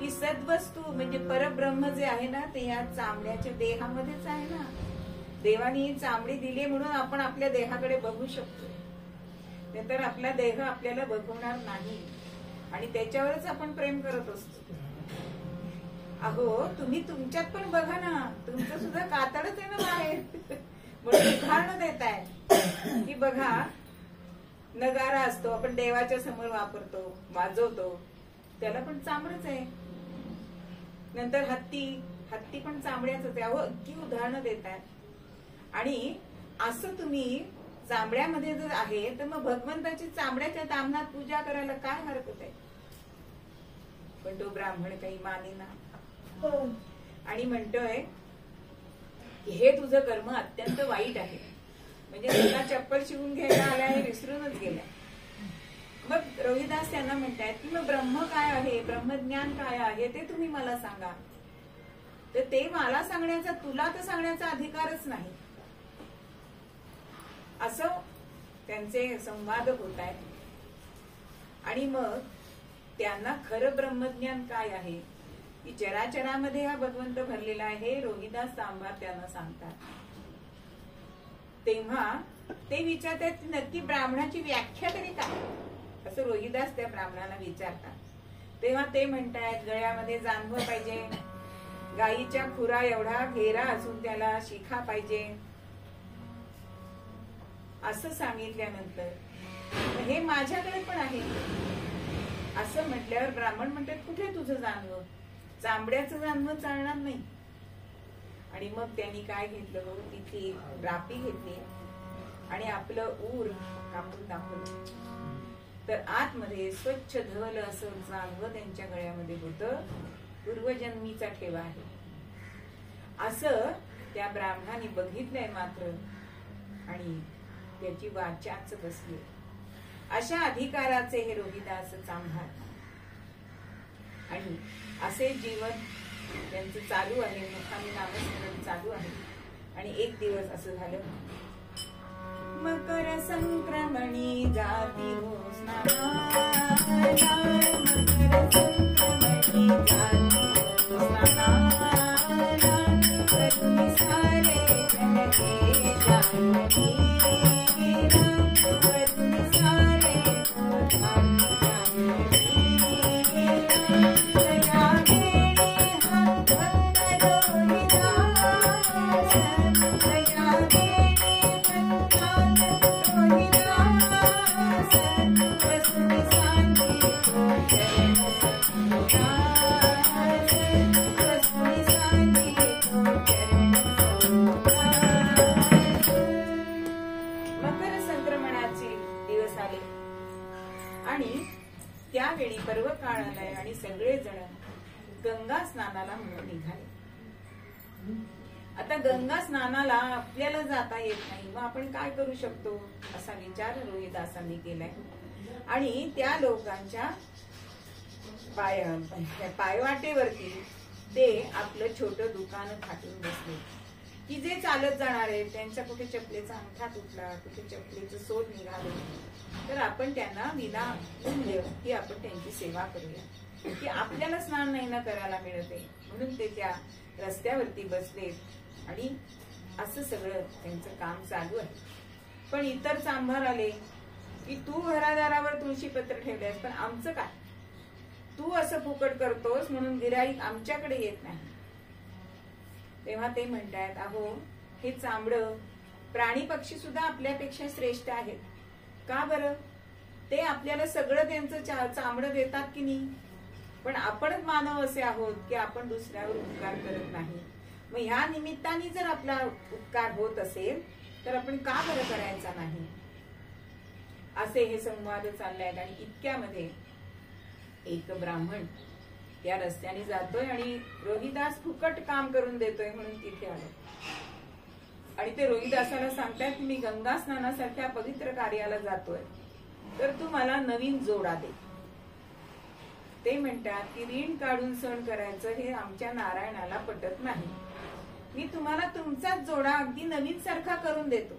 ती सद्वस्तू म्हणजे परब्रह्म जे आहे ना ते या चामड्याच्या देहामध्येच आहे ना. देवाने चामडी दिली म्हणून आपण आपल्या देहाकडे बघू शकतो, नाहीतर आपला देह आपल्याला बघवणार नाही आणि त्याच्यावरच आपण प्रेम करत असतो. अहो तुम्ही तुमच्यात पण बघा ना, तुमचं सुद्धा कातडच आहे ना बाहेर. म्हणून उदाहरण देत आहे की बघा, नगारा असतो आपण देवाच्या समोर वापरतो, वाजवतो, त्याला पण चामडच आहे. नंतर हत्ती पण चामड्याच आहे. अहो अगदी उदाहरणं देत आहे. आणि असं तुम्ही चांबड्यामध्ये जर आहे तर मग भगवंताची चांबड्याच्या दामनात पूजा करायला काय हरकत आहे? पण तो ब्राह्मण काही मानेना आणि म्हणतोय की हे तुझं कर्म अत्यंत वाईट आहे. म्हणजे तुला चप्पल शिवून घ्यायला आलाय हे विसरूनच गेलाय. मग रोहिदास त्यांना म्हणतायत की मग ब्रह्म काय आहे, ब्रह्मज्ञान काय आहे ते तुम्ही मला सांगा. तर ते मला सांगण्याचा, तुला तर सांगण्याचा अधिकारच नाही, असं त्यांचे संवाद होत आहेत. आणि मग त्यांना खरं ब्रह्मज्ञान काय आहे की चराचरामध्ये हा भगवंत भरलेला आहे, रोहिदास सांभार त्यांना सांगतात. तेव्हा ते विचारतात की नक्की ब्राह्मणाची व्याख्या तरी काय, असं रोहिदास त्या ब्राह्मणाला विचारतात. तेव्हा ते म्हणतायत गळ्यामध्ये जांभळ पाहिजे, गायीच्या खुरा एवढा घेरा असून त्याला शिखा पाहिजे. असं सांगितल्यानंतर हे माझ्याकडे पण आहे असं म्हटल्यावर ब्राह्मण म्हणतात कुठे तुझं जानवं, चांबड्याचं जानवं चालणार नाही. आणि मग त्यांनी काय घेतलं, तिथे रापी घेतली आणि आपलं ऊर कापून टाकलं. तर आतमध्ये स्वच्छ धवल असं जानवं त्यांच्या गळ्यामध्ये होतं. पूर्वजन्मीचा ठेवा आहे असं त्या ब्राह्मणाने बघितलंय मात्र, आणि त्याची वाचाच बसली. अशा अधिकाराचे हे रोहिदास चांभार आणि असे जीवन त्यांचं चालू आहे. मुखाने नामस्मरण चालू आहे. आणि एक दिवस असं झालं, मकर संक्रमणी जाती हो स्नानाला, मकर संक्रमणी जाती हो स्नानाला, करुणी सारे जन हे जानकी, करुणी सारे हो जानकी. दया वेणी हा भक्त रोहिदास, दया वेणी भक्तान रोहिदास, वसुनी सांगी हो चरण समुदास, वसुनी सांगी हो चरण समुदास. मकर संक्रमणाचे दिवस आले आणि त्यावेळी पर्व काळ आलाय आणि सगळे जण गंगा स्नानाला म्हणून निघाले. आता गंगा स्नानाला आपल्याला जाता येत नाही, मग आपण काय करू शकतो असा विचार रोहिदासांनी केलाय. आणि त्या लोकांच्या पायवाटेवरती ते आपलं छोटं दुकान थाटून बसले की जे चालत जाणार आहेत त्यांच्या कुठे चपलेचा अंगठा तुटला, कुठे चपलेचं सोड निघाले, तर आपण त्यांना विना मूल्य की आपण त्यांची सेवा करूया, की आपल्याला स्नान नाही ना करायला मिळते म्हणून ते त्या रस्त्यावरती बसले. आणि असं सगळं त्यांचं काम चालू आहे. पण इतर चांभार आले की तू घरादारावर तुळशीपत्र ठेवलेस, पण आमचं काय, तू असं फुकट करतोस म्हणून गिऱ्हाईक आमच्याकडे येत नाही. तेव्हा ते म्हणतायत अहो हे चांबडं प्राणी पक्षी सुद्धा आपल्यापेक्षा श्रेष्ठ आहेत. का बरं, ते आपल्याला सगळं त्यांचं चामडं देतात की नाही, पण आपणच मानव असे आहोत की आपण दुसऱ्यावर उपकार करत नाही. मग ह्या निमित्ताने जर आपला उपकार होत असेल तर आपण का बरं करायचा नाही, असे हे संवाद चालले. आणि इतक्यामध्ये एक ब्राह्मण त्या रस्त्याने जातोय आणि रोहिदास फुकट काम करून देतोय म्हणून तिथे आलो. आणि ते रोहिदासाला सांगतायत मी गंगा स्नानासारख्या पवित्र कार्याला जातोय, तर तू मला नवीन जोडा दे. ते म्हणतात की ऋण काढून सण करायचं हे आमच्या नारायणाला पटत नाही. मी तुम्हाला तुमचाच जोडा अगदी नवीन सारखा करून देतो,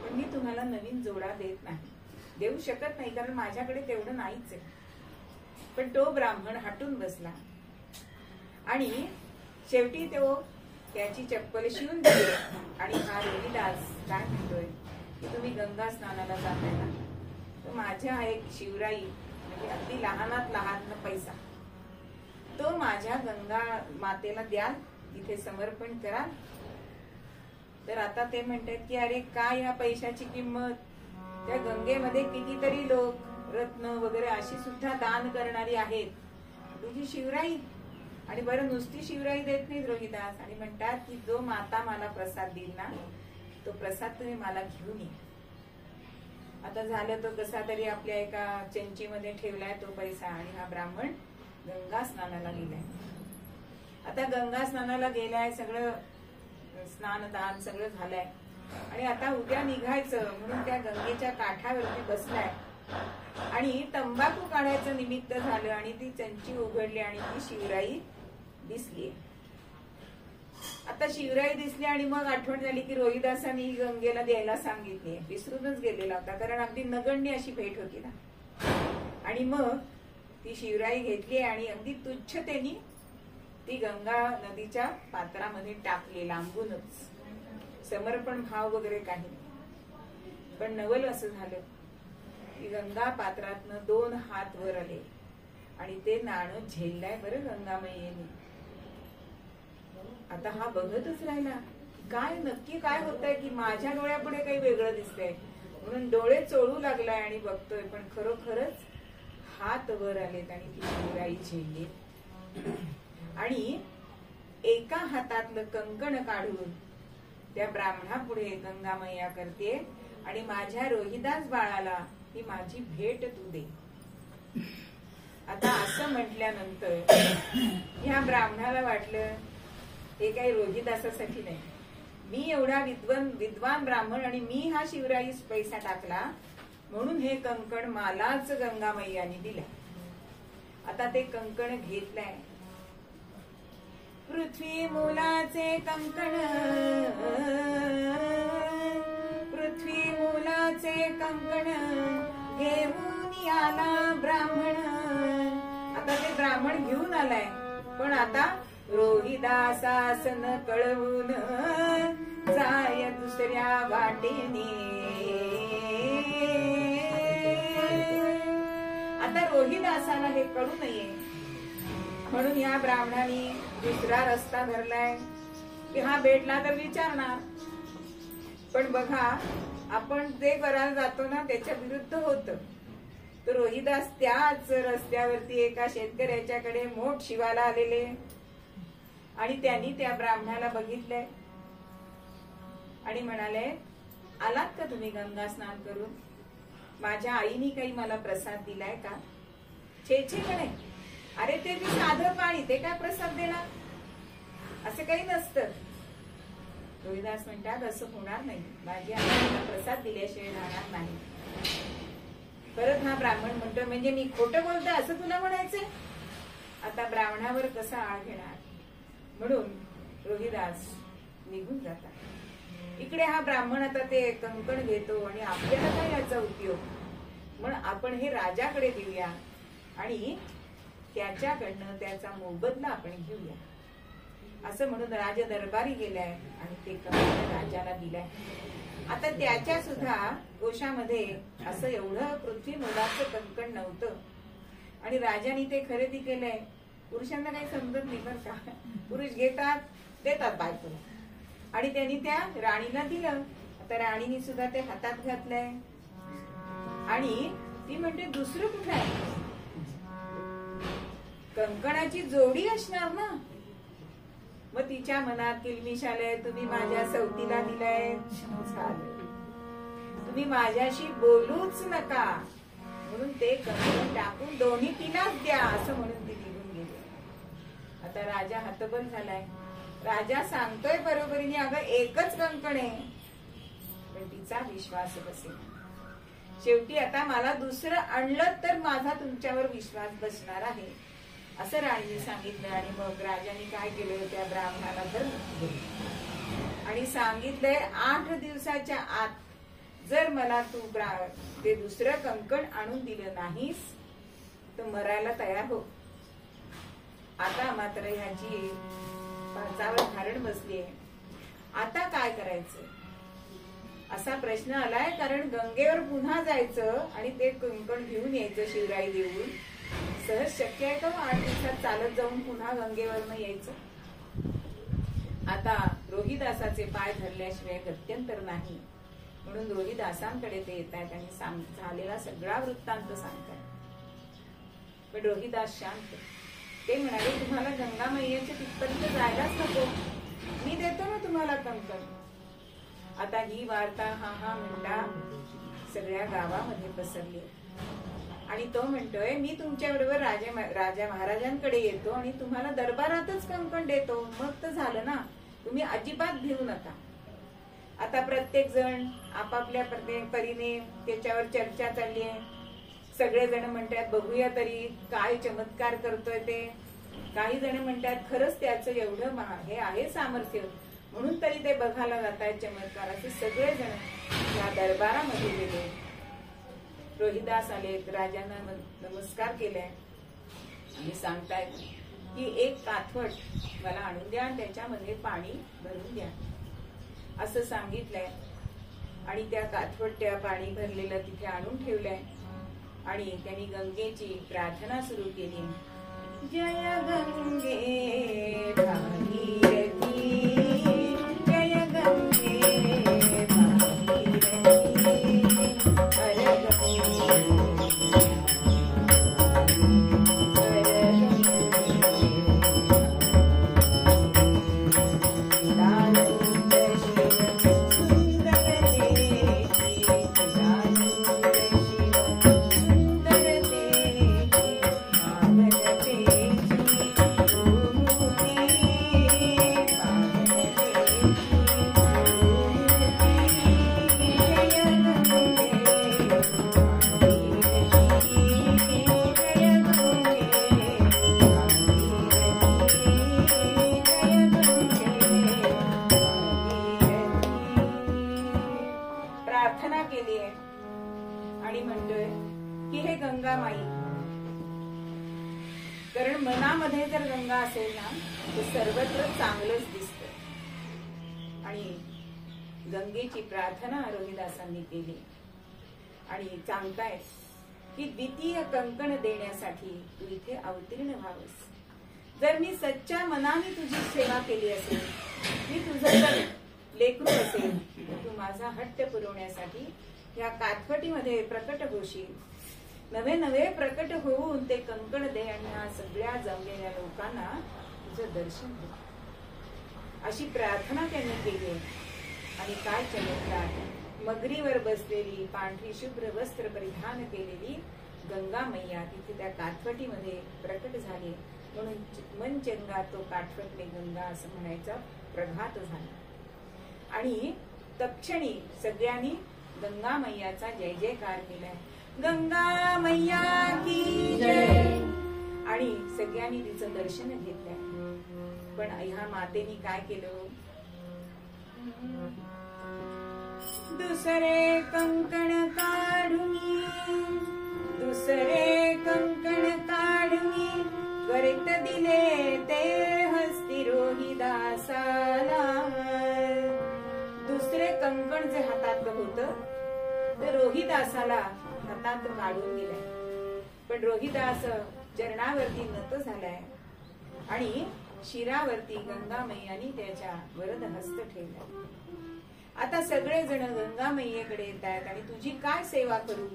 पण मी तुम्हाला नवीन जोडा देत नाही, देऊ शकत नाही, कारण माझ्याकडे तेवढं नाहीच आहे. पण तो ब्राह्मण हटून बसला आणि शेवटी तो त्याची चप्पल शिवून दिली. आणि हा रोहिदास काय म्हणतोय की तुम्ही गंगा स्नानाला जाताय ना, तर माझ्या एक शिवराई म्हणजे अगदी लहानात लहान पैसा तो माझ्या गंगा मातेला द्या, तिथे समर्पण करा. तर आता ते म्हणतात की अरे काय या पैशाची किंमत, त्या गंगेमध्ये कितीतरी लोक रत्न वगैरे अशी सुद्धा दान करणारी आहेत, तुझी शिवराई. आणि बरं नुसती शिवराई देत नाहीत रोहिदास, आणि म्हणतात की जो माता मला प्रसाद देईल ना तो प्रसाद तुम्ही मला घेऊन ये. आता झालं तो कसा तरी आपल्या एका चंचीमध्ये ठेवलाय तो पैसा आणि हा ब्राह्मण गंगा स्नानाला गेलाय. आता गंगा स्नानाला गेलाय, सगळं स्नान दान सगळं झालंय आणि आता उद्या निघायचं म्हणून त्या गंगेच्या काठावरती बसलाय आणि तंबाखू काढायचं निमित्त झालं आणि ती चंची उघडली आणि ती शिवराई दिसली. आता शिवराई दिसली आणि मग आठवण झाली की रोहिदासांनी गंगेला द्यायला सांगितली. विसरूनच गेलेला होता, कारण अगदी नगण्य अशी भेट होती ना. आणि मग ती शिवराई घेतली आणि अगदी तुच्छतेने ती गंगा नदीच्या पात्रामध्ये टाकली, लांबूनच. समर्पण भाव वगैरे काही नाही. पण नवल असं झालं की गंगा पात्रातनं 2 हात वर आले आणि ते नाणं झेललाय बरं गंगामयीने. आता हा बघतच राहिला, काय नक्की काय होतंय की माझ्या डोळ्यापुढे काही वेगळं दिसतंय म्हणून डोळे चोळू लागलाय आणि बघतोय, पण खरोखरच हात वर आलेत आणि ती शिवराई झेलली. आणि एका हातातलं कंकण काढून त्या ब्राह्मणापुढे गंगामय्या करते आणि माझ्या रोहिदास बाळाला ही माझी भेट तू दे. आता असं म्हटल्यानंतर ह्या ब्राह्मणाला वाटलं हे काही रोहिदासासाठी नाही, मी एवढा विद्वान ब्राह्मण आणि मी हा शिवराईस पैसा टाकला म्हणून हे कंकण मलाच गंगामय्याने दिला. आता ते कंकण घेतलंय. पृथ्वी मुलाचे कंकण, पृथ्वी मुलाचे कंकण घेऊन आला ब्राह्मण. आता ते ब्राह्मण घेऊन आलाय, पण आता रोहिदासासन कळवून जाय दुसऱ्या वाटेने. आता रोहिदासाला हे कळू नये म्हणून या ब्राह्मणाने दुसरा रस्ता धरलाय की हा भेटला तर विचारणार. पण बघा, आपण जे करायला जातो ना त्याच्या विरुद्ध होतं. तर रोहिदास त्याच रस्त्यावरती एका शेतकऱ्याच्याकडे मोठ शिवाला आलेले आणि त्यांनी त्या ब्राह्मणाला बघितलंय आणि म्हणाले, आलात का तुम्ही गंगा स्नान करून? माझ्या आईने काही मला प्रसाद दिलाय का? छे म्हणे, अरे ते मी साधं पाणी, ते काय प्रसाद देणार? असं काही नसतं. रोहिदास म्हणतात असं होणार नाही, माझी आई प्रसाद दिल्याशिवाय राहणार नाही. परत हा ब्राह्मण म्हणतो, म्हणजे मी खोटं बोलतोय असं तुला म्हणायचंय? आता ब्राह्मणावर कसा आळ घेणार म्हणून रोहिदास निघून जातात. इकडे हा ब्राह्मण आता ते कंकण घेतो आणि आपल्याला काय याचा उपयोग, म्हणून आपण हे राजाकडे देऊया आणि त्याच्याकडनं त्याचा मोबदला आपण घेऊया असं म्हणून राज दरबारी गेलाय आणि ते कंकण राजाला दिलाय. आता त्याच्या सुद्धा कोशामध्ये असं एवढं पृथ्वी मुलाचं कंकण नव्हतं आणि राजाने ते खरेदी केलंय. पुरुषांना काही समजत नाही बरं का, पुरुष घेतात देतात बायकोला आणि त्यांनी त्या राणीला दिलं. आता राणीने सुद्धा ते हातात घातलंय आणि ती म्हणते दुसरं कुठं आहे? कंकणाची जोडी असणार ना. मग तिच्या मनात किलमिश आलंय, तुम्ही माझ्या सवतीला दिलाय, तुम्ही माझ्याशी बोलूच नका म्हणून ते कंकण टाकून दोन्ही तिलाच द्या असं म्हणून ती निघून गेली. आता राजा हतबल झालाय. राजा सांगतोय बरोबरीने, अगं एकच कंकण आहे, पण तिचा विश्वास बसेल. शेवटी आता मला दुसरं आणलं तर माझा तुमच्यावर विश्वास बसणार आहे असं राणीने सांगितलं. आणि मग राजाने काय केलं, त्या ब्राह्मणाला धरलं आणि सांगितलंय 8 दिवसाच्या आत जर मला तू ते दुसरं कंकण आणून दिलं नाहीस तर मरायला तयार हो. आता मात्र ह्याची पाचावर धारण बसलीये. आता काय करायचं असा प्रश्न आलाय, कारण गंगेवर पुन्हा जायचं आणि ते कंकण घेऊन यायचं शिवराई देऊन. सहज शक्य आहे का 8 दिवसात चालत जाऊन पुन्हा गंगेवरनं यायचं? आता रोहिदासाचे पाय धरल्याशिवाय गत्यंतर नाही म्हणून रोहिदासांकडे ते येत आहेत आणि झालेला सगळा वृत्तांत सांगतात. पण रोहिदास शांत. ते म्हणाले, तुम्हाला गंगा मैयाच्या तिथपर्यंत जायलाच नको, मी देतो ना तुम्हाला कंकण. आता ही वार्ता हा म्हणता सगळ्या गावामध्ये पसरली आणि तो म्हणतोय मी तुमच्या बरोबर राजा महाराजांकडे येतो आणि तुम्हाला दरबारातच कंकण देतो, मग तर झालं ना, तुम्ही अजिबात भिवू नका. आता प्रत्येक जण आपापल्या परीने त्याच्यावर चर्चा चालली आहे. सगळेजण म्हणतात बघूया तरी काय चमत्कार करतोय ते. काही जण म्हणतात खरंच त्याचं एवढं हे आहे सामर्थ्य म्हणून तरी ते बघायला जातायत चमत्कार. असे सगळेजण या दरबारामध्ये गेले. रोहिदास आलेत, राजांना नमस्कार केलाय आणि सांगतायत की एक काथवट मला आणून द्या आणि त्याच्यामध्ये पाणी भरून द्या असं सांगितलंय. आणि त्या काथवट्या पाणी भरलेलं तिथे आणून ठेवलंय आणि त्यांनी गंगेची प्रार्थना सुरू केली. जय गंगे भागीरथी, जय गंगे भागीरथी, हर प्रार्थना केली आहे आणि म्हणतोय की हे गंगा माई, कारण मनामध्ये जर गंगा असेल ना तर सर्वत्र चांगलंच दिसतं. आणि गंगेची प्रार्थना रोहिदासांनी केली आणि सांगताय की द्वितीय कंकण देण्यासाठी तू इथे अवतीर्ण व्हावस. जर मी सच्च्या मनाने तुझी सेवा केली असेल, मी तुझं जर लेकरू असेल, तू माझा हट्ट पुरवण्यासाठी या काथवटीमध्ये प्रकट होशील. नवे नवे प्रकट होऊन ते कंकण दे आणि ह्या सगळ्या जमलेल्या लोकांना तुझं दर्शन दे अशी प्रार्थना त्यांनी केली. आणि काय चमत्कार, मगरीवर बसलेली पांढरी शुभ्र वस्त्र परिधान केलेली गंगा मैया तिथे त्या काठवटीमध्ये प्रकट झाली. म्हणून मन चंगा तो काठवटले गंगा असं म्हणायचा प्रघात झाला. आणि तत्क्षणी सगळ्यांनी गंगा मैयाचा जय जयकार केलाय. गंगा मैया की जय. आणि सगळ्यांनी तिचं दर्शन घेतलंय. पण ह्या मातेनी काय केलं, दुसरे कंकण काढुनी, दुसरे कंकण काढुनी त्वरित दिले ते हस्ती रोहिदासाला. दुसरे कंकण जे हातात होतं ते रोहिदासाला हातात काढून दिलंय. पण रोहिदास चरणावरती नत झालाय आणि शिरावरती गंगा मैयानी त्याच्या वरद हस्त ठेवलाय. आता सगळे जण गंगा मैयेकडे येत आहेत आणि तुझी काय सेवा करू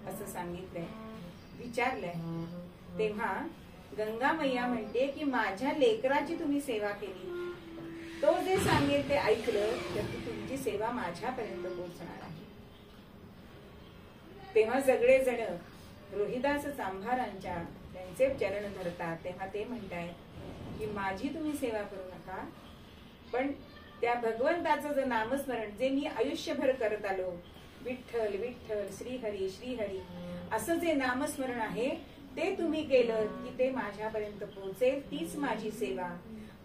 असं सांगितलंय, विचारलंय. तेव्हा गंगा मैया म्हणते की माझ्या लेकराची तुम्ही सेवा केली, तो जे सांगेल ते ऐकलं तर तुमची सेवा माझ्यापर्यंत पोहोचणार आहे. तेव्हा सगळे जण रोहिदास चांभारांच्या त्यांचे चरण धरतात. तेव्हा ते म्हणतायत की माझी तुम्ही सेवा करू नका, पण त्या भगवंताचं जे नामस्मरण जे मी आयुष्यभर करत आलो, विठ्ठल विठ्ठल श्रीहरी श्रीहरी असं जे नामस्मरण आहे ते तुम्ही केलं की ते माझ्यापर्यंत पोहोचेल, तीच माझी सेवा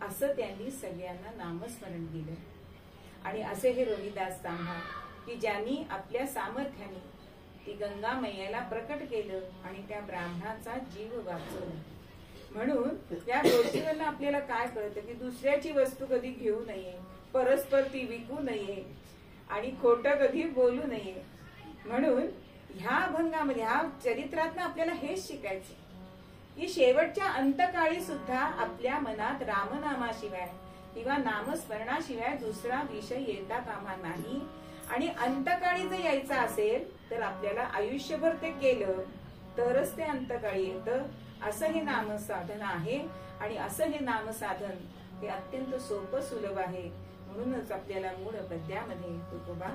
असं त्यांनी सगळ्यांना नामस्मरण दिलं. आणि असे हे रोहिदास चांभार की ज्यांनी आपल्या सामर्थ्याने ती गंगा मैयाला प्रकट केलं आणि त्या ब्राह्मणाचा जीव वाचवला. म्हणून या गोष्टीवरनं आपल्याला काय कळतं की दुसऱ्याची वस्तू कधी घेऊ नये, परस्पर ती विकू नये आणि खोटं कधी बोलू नये. म्हणून ह्या अभंगामध्ये ह्या चरित्रातनं आपल्याला हेच शिकायचं की शेवटच्या अंतकाळी सुद्धा आपल्या मनात रामनामाशिवाय किंवा नामस्मरणाशिवाय दुसरा विषय येता कामा नाही. आणि अंतकाळी जर यायचा असेल तर आपल्याला आयुष्यभर ते केलं तरच ते अंतकाळी येतं. असं हे नामसाधन आहे आणि असं हे नामसाधन हे अत्यंत सोपं सुलभ आहे. म्हणूनच आपल्याला मूळ पद्यामध्ये तुकोबा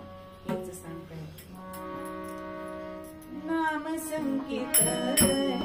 हेच सांगताय. नाम संकीर्तन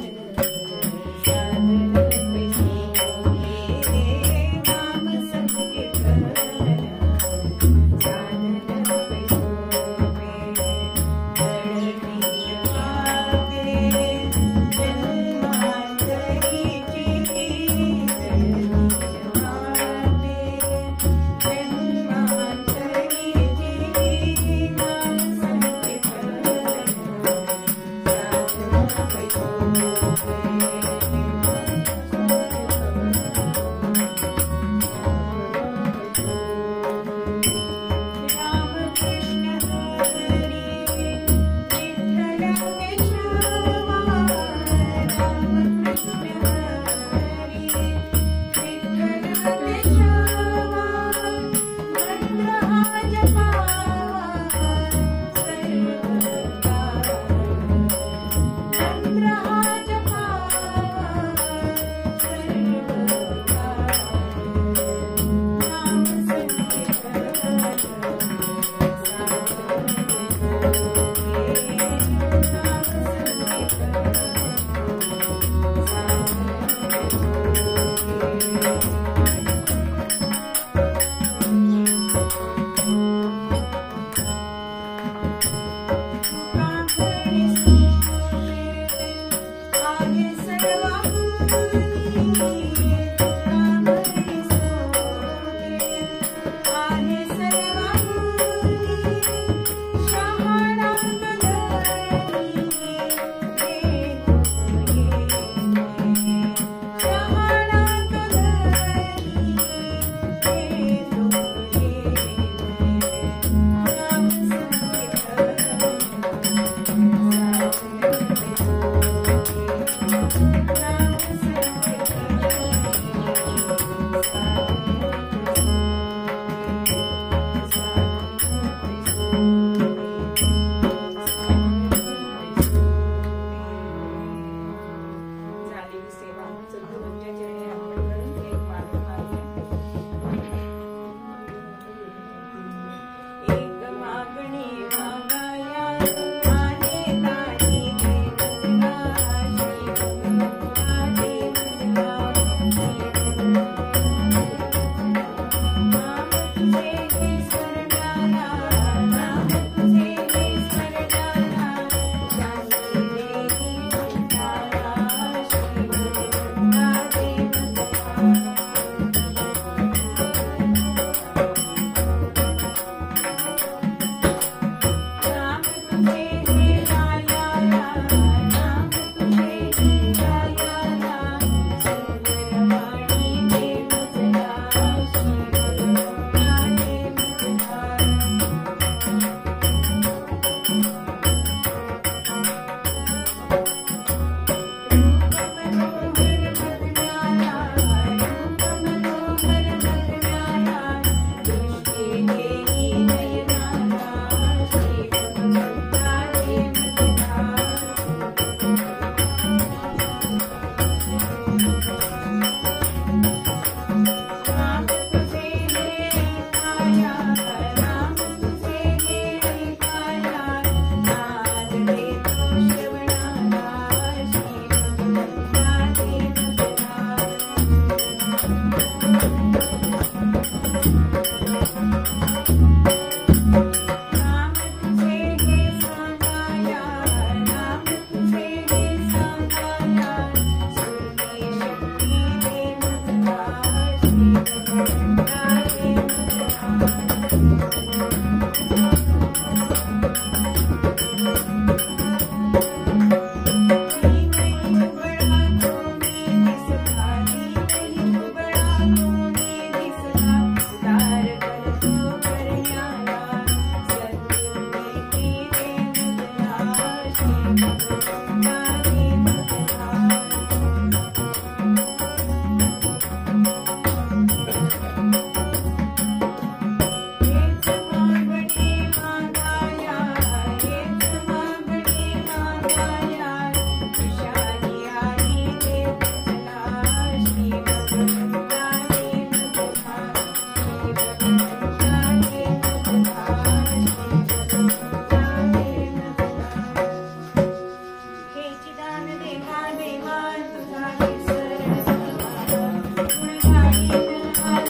ज्ञान देवा